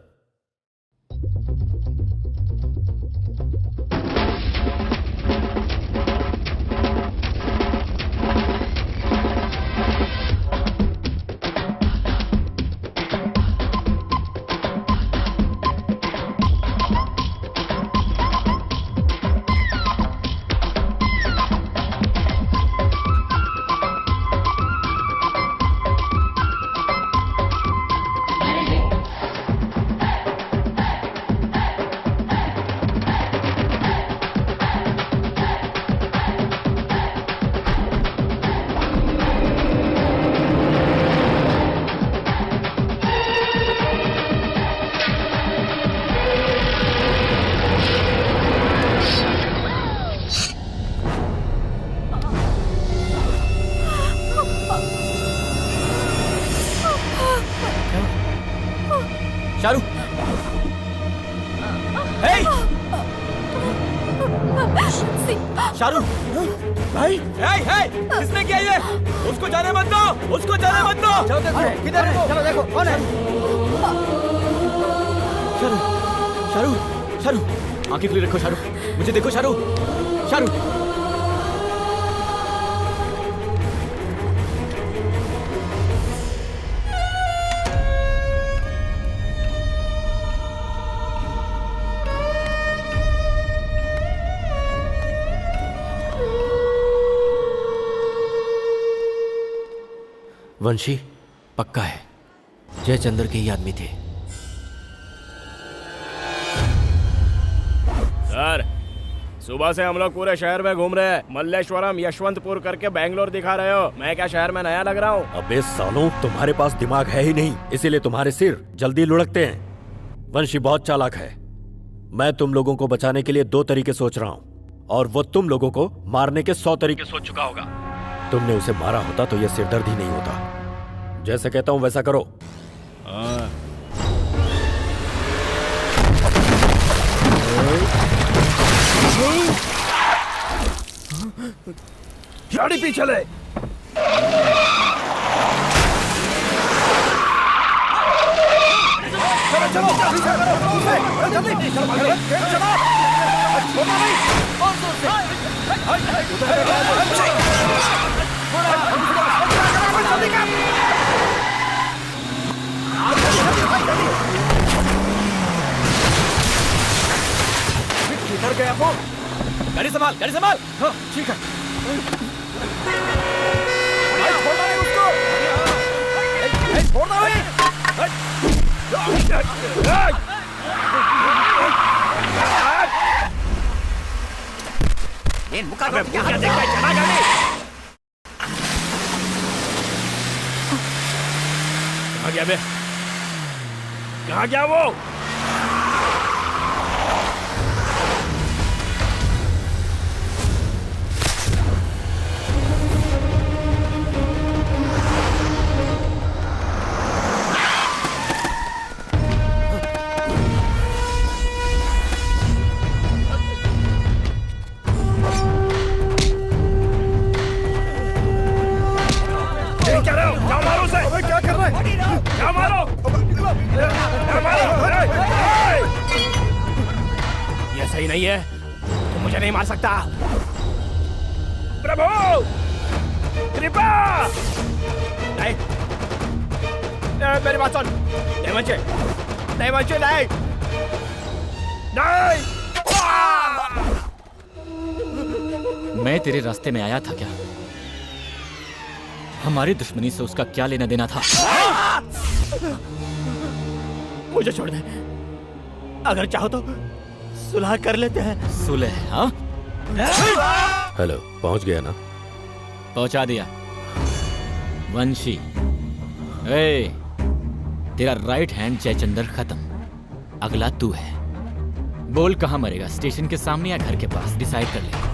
Shahrukh, Shahrukh भाई, किसने किया ये? उसको जाने मत दो, उसको जाने मत दो। चलो देखो, किधर है? चलो देखो कौन है? शाहरुख, शाहरुख, शाहरुख, आंखें खुली रखो शाहरुख, मुझे देखो शाहरुख, शाहरुख। वंशी पक्का है जयचंद्र के ही आदमी थे। सर, सुबह से हम लोग पूरे शहर में घूम रहे हैं। मल्लेश्वरम, यशवंतपुर करके बैंगलोर दिखा रहे हो। मैं क्या शहर में नया लग रहा हूँ? अबे सालों, तुम्हारे पास दिमाग है ही नहीं, इसीलिए तुम्हारे सिर जल्दी लुढ़कते हैं। वंशी बहुत चालाक है। मैं तुम लोगों को बचाने के लिए 2 तरीके सोच रहा हूँ और वो तुम लोगों को मारने के 100 तरीके सोच चुका होगा। तुमने उसे मारा होता तो यह सिरदर्द ही नहीं होता। जैसे कहता हूं वैसा करो। गाड़ी पीछे चले। चलो जल्दी किधर गया वो? गाड़ी संभाल, गाड़ी संभाल। हाँ, ठीक है। छोड़ना नहीं उसको। छोड़ना नहीं। मुका दो, क्या देखता है? चला गाड़ी। कहाँ गया बे? कहाँ गया वो? सही नहीं है, तुम मुझे नहीं मार सकता। प्रभु, कृपा! नहीं, मेरी बात सुन। देवंशी, देवंशी नहीं, नहीं। मैं तेरे रास्ते में आया था क्या? हमारी दुश्मनी से उसका क्या लेना देना था? मुझे छोड़ दे, अगर चाहो तो सुलह कर लेते हैं। सुलह? हाँ? हेलो, पहुंच गया ना? पहुंचा दिया। वंशी, तेरा राइट हैंड जयचंद्र खत्म, अगला तू है। बोल कहाँ मरेगा, स्टेशन के सामने या घर के पास? डिसाइड कर ले।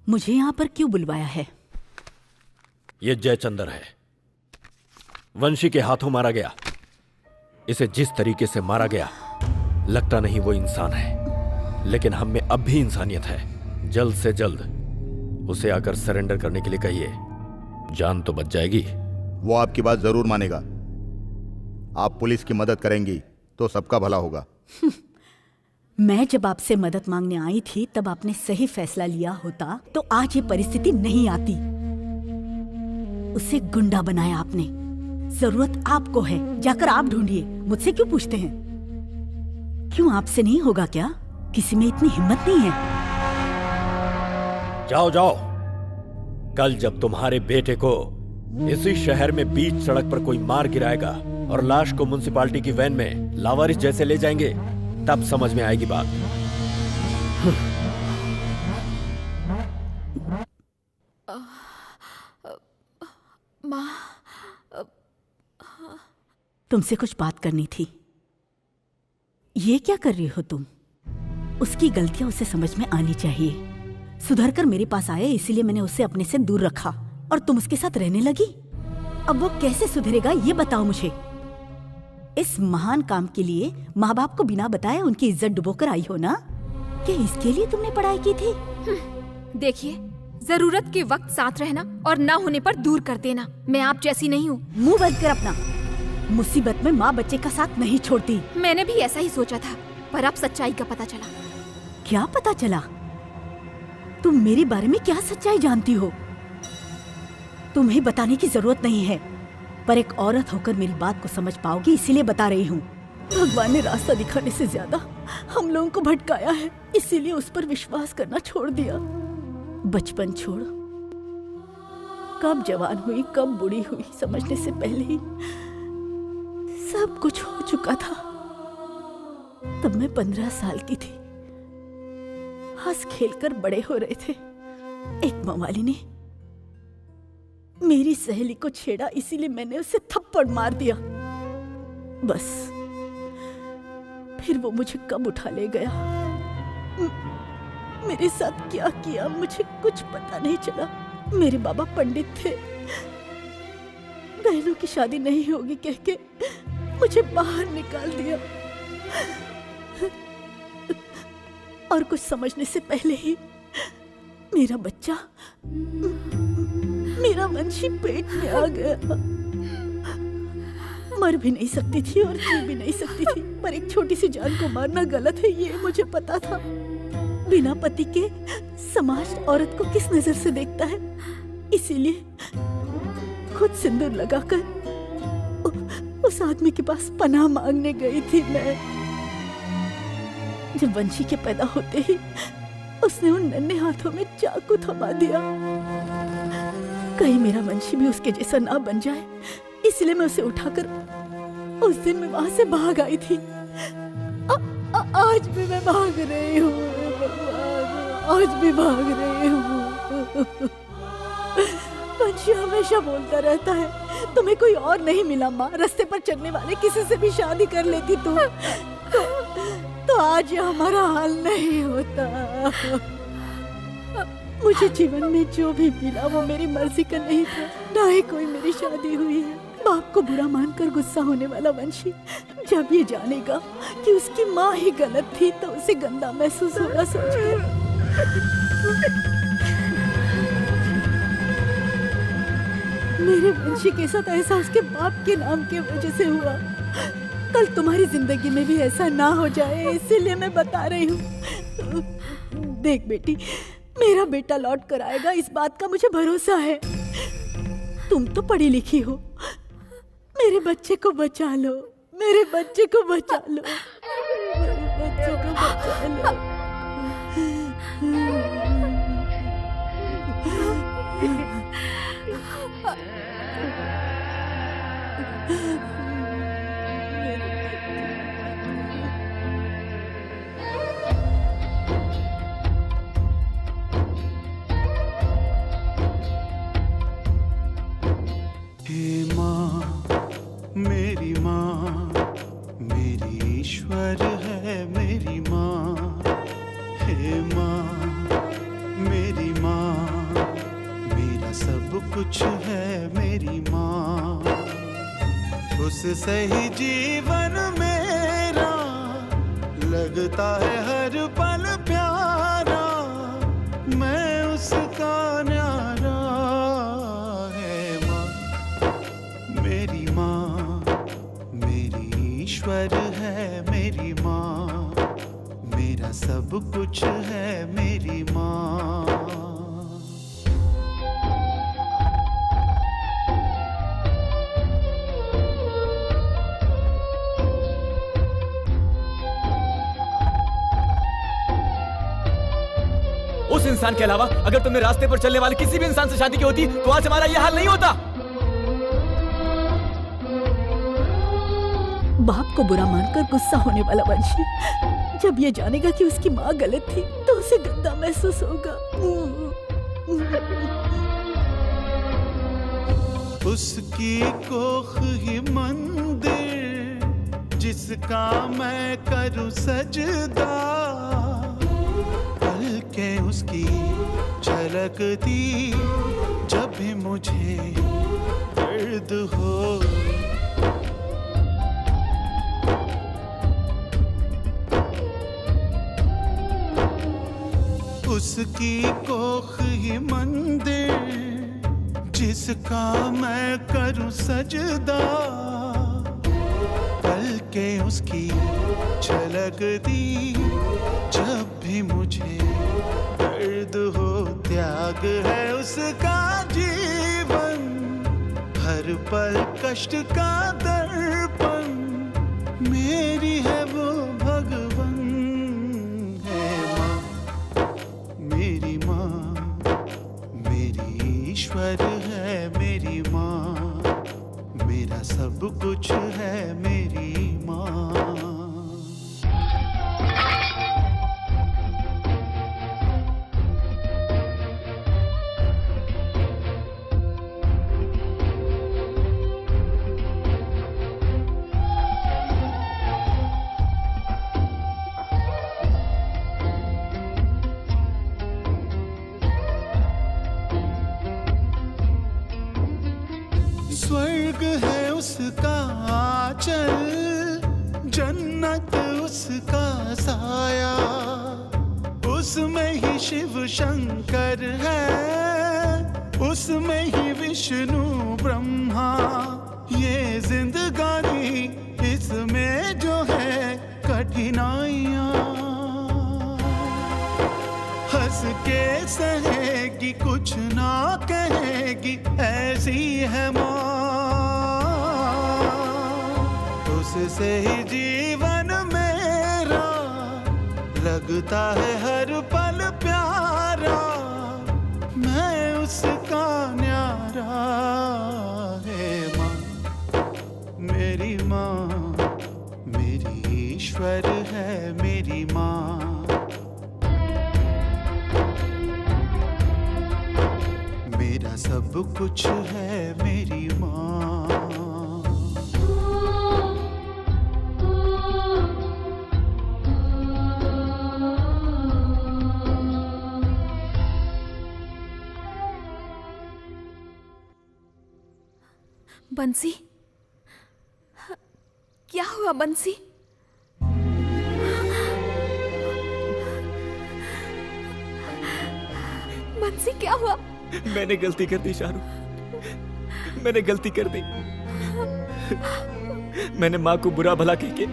मुझे यहाँ पर क्यों बुलवाया है? ये जयचंद्र है, वंशी के हाथों मारा गया। इसे जिस तरीके से मारा गया लगता नहीं वो इंसान है, लेकिन हम में अब भी इंसानियत है। जल्द से जल्द उसे आकर सरेंडर करने के लिए कहिए, जान तो बच जाएगी। वो आपकी बात जरूर मानेगा। आप पुलिस की मदद करेंगी तो सबका भला होगा। मैं जब आपसे मदद मांगने आई थी तब आपने सही फैसला लिया होता तो आज ये परिस्थिति नहीं आती। उसे गुंडा बनाया आपने। जरूरत आपको है, जाकर आप ढूंढिए, मुझसे क्यों पूछते हैं? क्यों आपसे नहीं होगा क्या? किसी में इतनी हिम्मत नहीं है? जाओ जाओ, कल जब तुम्हारे बेटे को इसी शहर में बीच सड़क पर कोई मार गिराएगा और लाश को म्युनिसिपालिटी की वैन में लावारिस जैसे ले जाएंगे, तब समझ में आएगी बात। माँ, तुमसे कुछ बात करनी थी। ये क्या कर रही हो तुम? उसकी गलतियां उसे समझ में आनी चाहिए। सुधर कर मेरे पास आए, इसीलिए मैंने उसे अपने से दूर रखा और तुम उसके साथ रहने लगी। अब वो कैसे सुधरेगा ये बताओ मुझे। इस महान काम के लिए माँ बाप को बिना बताए उनकी इज्जत डुबोकर आई हो ना? क्या इसके लिए तुमने पढ़ाई की थी? देखिए, जरूरत के वक्त साथ रहना और ना होने पर दूर कर देना। मैं आप जैसी नहीं हूँ। मुंह बंद कर अपना। मुसीबत में माँ बच्चे का साथ नहीं छोड़ती। मैंने भी ऐसा ही सोचा था, पर अब सच्चाई का पता चला। क्या पता चला? तुम मेरे बारे में क्या सच्चाई जानती हो? तुम्हें बताने की जरूरत नहीं है, पर एक औरत होकर मेरी बात को समझ पाओगी इसीलिए बता रही हूँ। भगवान ने रास्ता दिखाने से ज्यादा हम लोगों को भटकाया है, इसीलिए उस पर विश्वास करना छोड़ दिया। बचपन छोड़, कब जवान हुई कब बूढ़ी हुई समझने से पहले ही सब कुछ हो चुका था। तब मैं 15 साल की थी। हंस खेलकर बड़े हो रहे थे। एक मवाली ने मेरी सहेली को छेड़ा, इसीलिए मैंने उसे थप्पड़ मार दिया। बस फिर वो मुझे कब उठा ले गया, मेरे साथ क्या किया मुझे कुछ पता नहीं चला। मेरे बाबा पंडित थे। बहनों की शादी नहीं होगी कह के मुझे बाहर निकाल दिया और कुछ समझने से पहले ही मेरा बच्चा, मेरा वंशी पेट में आ गया। मर भी नहीं सकती थी और जी भी नहीं सकती थी, पर एक छोटी सी जान को मारना गलत है ये मुझे पता था। बिना पति के समाज औरत को किस नजर से देखता है, इसीलिए खुद सिंदूर लगाकर उस आदमी के पास पनाह मांगने गई थी मैं। जब वंशी के पैदा होते ही उसने उन नन्हे हाथों में चाकू थमा दिया। कहीं मेरा वंशी भी उसके जैसा ना बन जाए, इसलिए मैं उसे उठाकर उस दिन मैं वहां से भाग आई थी। आज भी मैं भाग रही हूँ, आज भी भाग रही हूँ। वंशी हमेशा बोलता रहता है तुम्हें कोई और नहीं मिला माँ, रास्ते पर चलने वाले किसी से भी शादी कर लेती तुम तो आज ये हमारा हाल नहीं होता। मुझे जीवन में जो भी मिला वो मेरी मर्जी का नहीं था, ना ही कोई मेरी शादी हुई है। बाप को बुरा मानकर गुस्सा होने वाला वंशी जब ये जानेगा कि उसकी माँ ही गलत थी तो उसे गंदा महसूस होगा सोचकर। मेरे वंशी के साथ ऐसा उसके बाप के नाम की वजह से हुआ। कल तुम्हारी जिंदगी में भी ऐसा ना हो जाए, इसीलिए मैं बता रही हूँ। देख बेटी, मेरा बेटा लौट कर आएगा, इस बात का मुझे भरोसा है। तुम तो पढ़ी लिखी हो, मेरे बच्चे को बचा लो, मेरे बच्चे को बचा लो, मेरे बच्चे को बचा लो। हे माँ, मेरी माँ, मेरी ईश्वर है मेरी माँ। हे माँ, उससे ही जीवन मेरा लगता है हर पल प्यारा, मैं उसका न्यारा है माँ, मेरी ईश्वर है मेरी माँ, मेरा सब कुछ है मेरी माँ। उस इंसान के अलावा अगर तुमने रास्ते पर चलने वाले किसी भी इंसान से शादी की होती तो आज हमारा यह हाल नहीं होता। बाप को बुरा मानकर गुस्सा होने वाला वंशी जब ये जानेगा कि उसकी माँ गलत थी तो उसे गंदा महसूस होगा। उसकी कोख ही मंदिर जिसका मैं करूं सजदा, पलकें उसकी झलकती जब भी मुझे दर्द हो। उसकी कोख ही मंदिर जिसका मैं करूं सजदा, पलकें उसकी झलकती जब भी मुझे दर्द हो। त्याग है उसका जीवन, हर पल कष्ट का दर्पण, मेरी है वो भगवन है माँ, मेरी माँ, मेरी ईश्वर है मेरी माँ, मेरा सब कुछ है मेरी माँ। स्वर्ग है उसका आंचल, जन्नत उसका साया, उसमें ही शिव शंकर है, उसमें ही विष्णु ब्रह्मा। ये जिंदगानी इसमें जो है कठिनाइयाँ, हंस के सहेगी कुछ ना कहेगी ऐसी है माँ। उससे ही जीवन मेरा लगता है हर पल प्यारा, मैं उसका न्यारा है माँ, मेरी माँ, मेरी ईश्वर है मेरी माँ। मेरा सब कुछ है मेरी माँ। बंसी, क्या हुआ बंसी? बंसी क्या हुआ? मैंने गलती कर दी शारू, मैंने गलती कर दी। मैंने माँ को बुरा भला कह के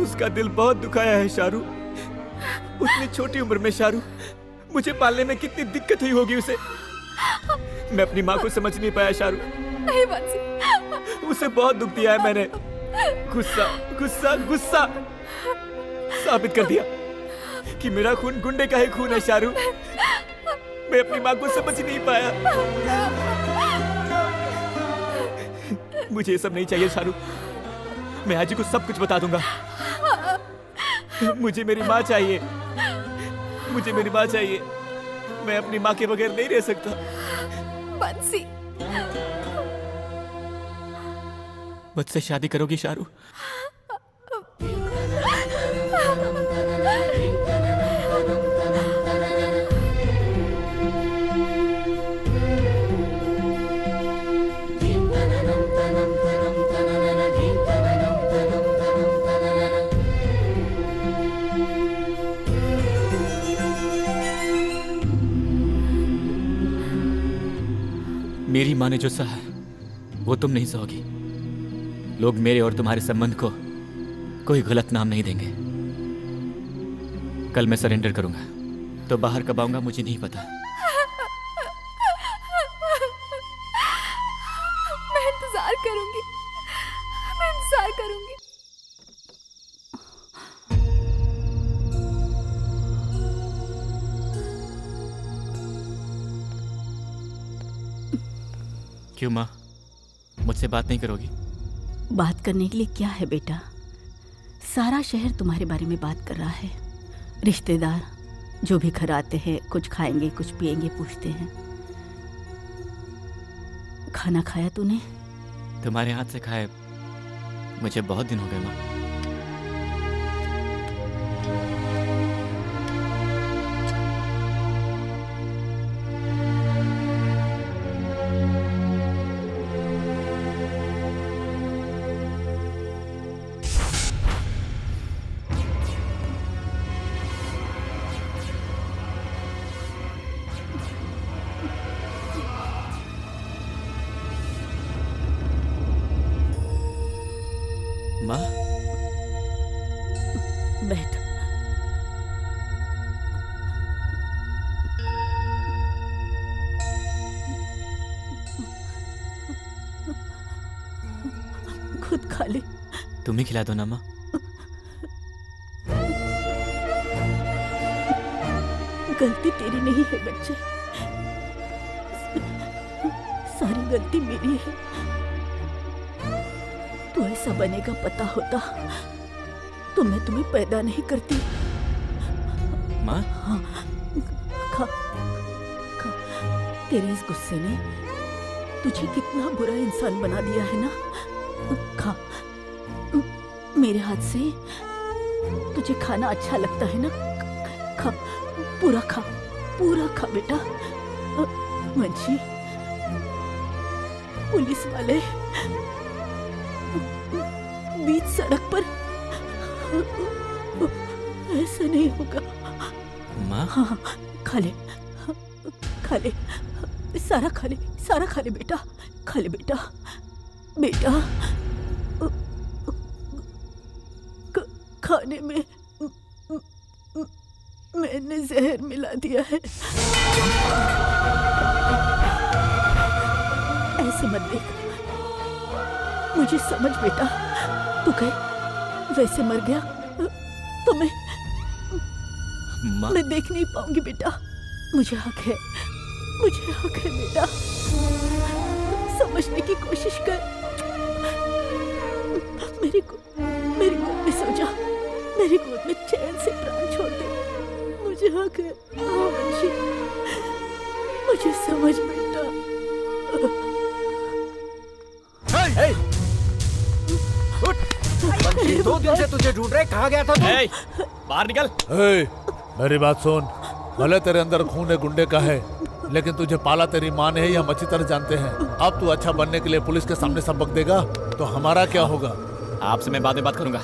उसका दिल बहुत दुखाया है शारू। उतनी छोटी उम्र में शारू, मुझे पालने में कितनी दिक्कत हुई होगी उसे। मैं अपनी माँ को समझ नहीं पाया शारू। नहीं बंसी, उसे बहुत दुख दिया है मैंने। गुस्सा गुस्सा गुस्सा साबित कर दिया कि मेरा खून गुंडे का ही खून है शारू। मैं अपनी माँ को समझ नहीं पाया। मुझे ये सब नहीं चाहिए शारू। मैं आज ही को सब कुछ बता दूंगा। मुझे मेरी माँ चाहिए, मुझे मेरी माँ चाहिए। मैं अपनी माँ के बगैर नहीं रह सकता। बंसी, मुझसे शादी करोगी शारू? मेरी माँ ने जो सहा वो तुम नहीं सहोगी। लोग मेरे और तुम्हारे संबंध को कोई गलत नाम नहीं देंगे। कल मैं सरेंडर करूंगा, तो बाहर कब आऊंगा मुझे नहीं पता। मैं इंतजार करूंगी, मैं इंतजार करूंगी। क्यों माँ, मुझसे बात नहीं करोगी? बात करने के लिए क्या है बेटा? सारा शहर तुम्हारे बारे में बात कर रहा है। रिश्तेदार जो भी घर आते हैं, कुछ खाएंगे कुछ पिएंगे पूछते हैं। खाना खाया तूने? तुम्हारे हाथ से खाए मुझे बहुत दिन हो गए माँ। माँ, बैठ। खुद खा ले। तुम ही खिला दो ना माँ। गलती तेरी नहीं है बच्चे, सारी गलती मेरी है। तू ऐसा बनेगा पता होता तो मैं तुम्हें पैदा नहीं करती। माँ? हाँ, खा, खा। तेरे इस गुस्से ने तुझे कितना बुरा इंसान बना दिया है ना। खा, मेरे हाथ से तुझे खाना अच्छा लगता है ना। खा, पूरा खा, पूरा खा बेटा। वंशी, पुलिस वाले बीच सड़क पर ऐसा नहीं होगा। माँ? हाँ, खा ले, खा ले, सारा खा ले, सारा खा ले बेटा, खा ले बेटा। बेटा, खाने में मैंने जहर मिला दिया है। ऐसे मत देख, मुझे समझ बेटा। तू कहे वैसे मर गया तो मैं देख नहीं पाऊंगी बेटा। मुझे हक है, मुझे हक है बेटा। समझने की कोशिश कर। मेरी गोद में सो जा, मेरी गोद में चैन से प्राण छोड़ दे। मुझे हक है। हाँ वंशी, मुझे समझ बेटा। वंशी, 2 दिन से तुझे ढूंढ रहे, कहाँ गया था तू? बाहर निकल। मेरी बात सुन, भले तेरे अंदर खून है गुंडे का है, लेकिन तुझे पाला तेरी माँ ने है, हम अच्छी तरह जानते हैं। अब तू अच्छा बनने के लिए पुलिस के सामने सबक देगा तो हमारा क्या होगा? आपसे मैं बाद में बात करूंगा।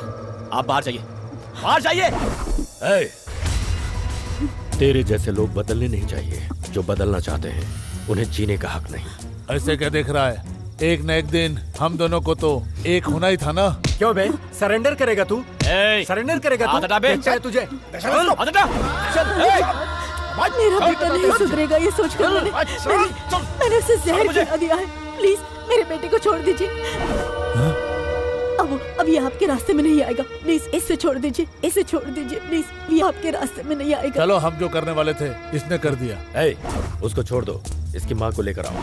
आप बाहर जाइए, बाहर जाइए। तेरे जैसे लोग बदलने नहीं चाहिए। जो बदलना चाहते हैं उन्हें जीने का हक नहीं। ऐसे क्या देख रहा है? एक न एक दिन हम दोनों को तो एक होना ही था ना। क्यों बे, सरेंडर करेगा तू? सरेंडर करेगा तू? क्या है तुझे? मेरा बेटा नहीं सुधरेगा ये सोचकर मैंने उसे जहर खिला दिया है। प्लीज मेरे बेटे को छोड़ दीजिए। अब ये आपके रास्ते में नहीं आएगा। प्लीज इसे छोड़ दीजिए, इसे छोड़ दीजिए प्लीज। ये आपके रास्ते में नहीं आएगा। चलो, हम जो करने वाले थे इसने कर दिया। उसको छोड़ दो, इसकी माँ को लेकर आओ।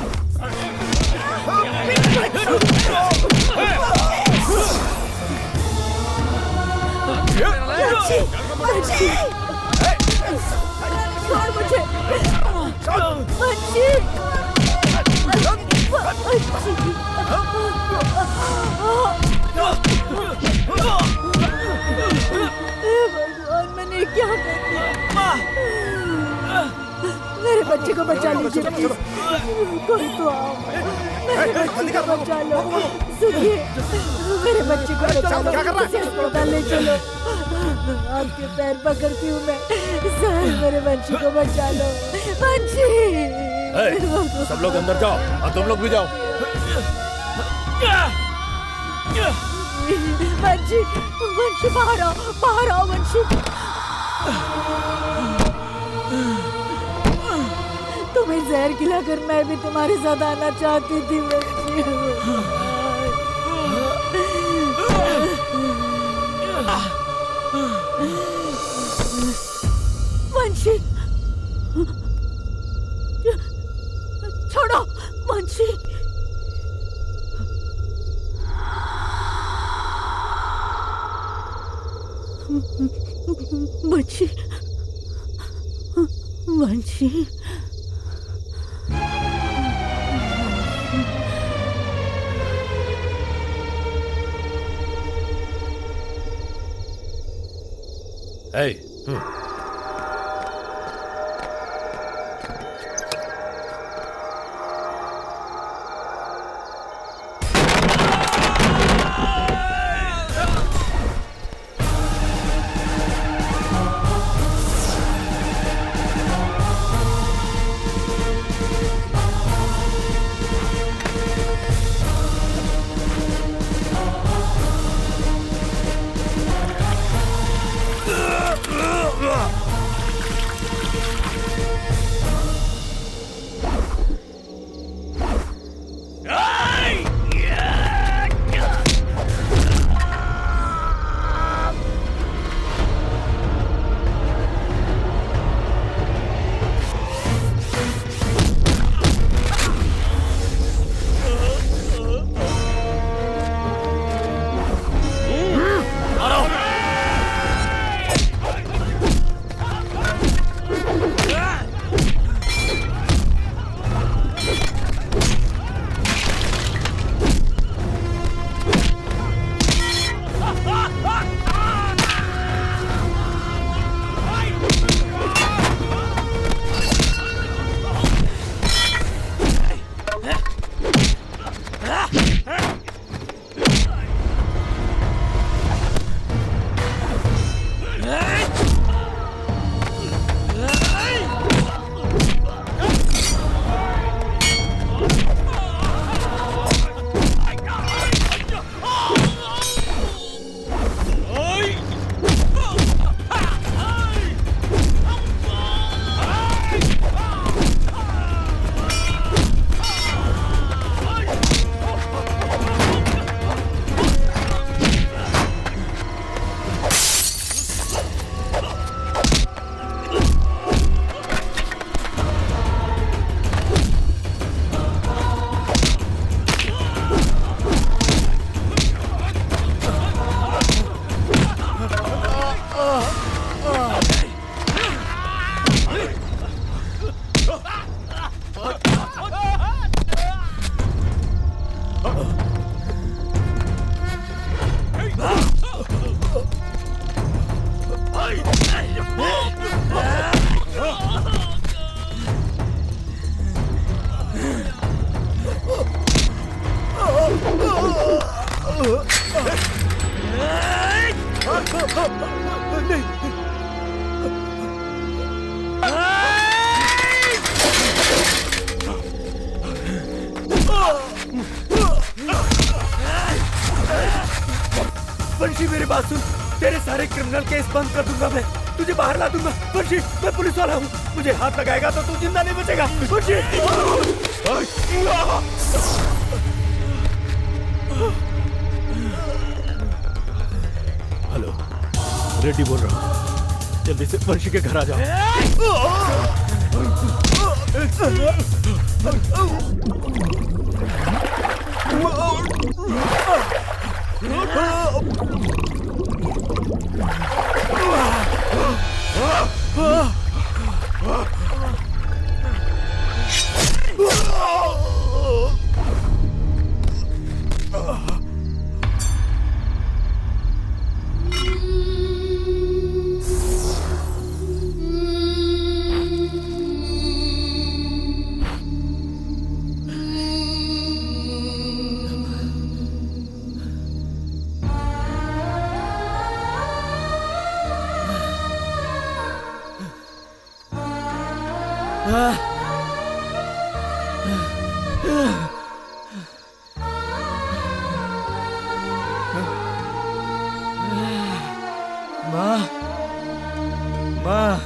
छोड़ मुझे। भगवान, मैंने क्या कर दिया? मेरे बच्चे को बचा लीजिए प्लीज। कोई तो आओ, मेरे बच्चे को बचा लो। सुनिए, मेरे बच्चे को बचा लो, किसी अस्पताल ले चलो। आपके पैर पकड़ती हूँ मैं। सर, मेरे बच्चे को बचा लो। बच्ची सब लोग अंदर जाओ और तुम लोग भी जाओ। वंशी, वंशी बाहर आओ वंशी। तुम्हें जहर खिलाकर मैं भी तुम्हारे साथ आना चाहती थी वंशी। वंशी, छोड़ो वंशी। वंशी, वंशी, Hey. वंशी मेरी बात सुन, तेरे सारे क्रिमिनल केस बंद कर दूंगा मैं, तुझे बाहर ला दूंगा। वंशी, मैं पुलिस वाला हूँ, मुझे हाथ लगाएगा तो तू जिंदा नहीं बचेगा। वंशी, हेलो, रेड्डी बोल रहा हूँ, जल्दी से वंशी के घर आ जाओ। माँ, माँ।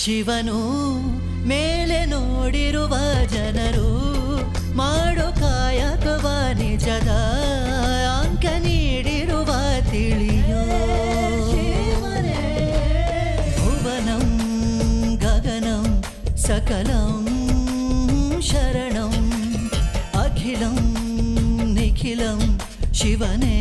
ಶಿವನು ಮೇಲೆ ನೋಡಿರುವ ಜನರು ಮಾಡೋ ಕಾಯಕವ ನಿಜದ ಅಂಕ ನೀಡಿರುವ ತಿಳಿಯೋ ಭುವನಂ ಗಗನಂ ಸಕಲಂ ಶರಣಂ ಅಖಿಲಂ ನಿಖಿಲಂ ಶಿವನೇ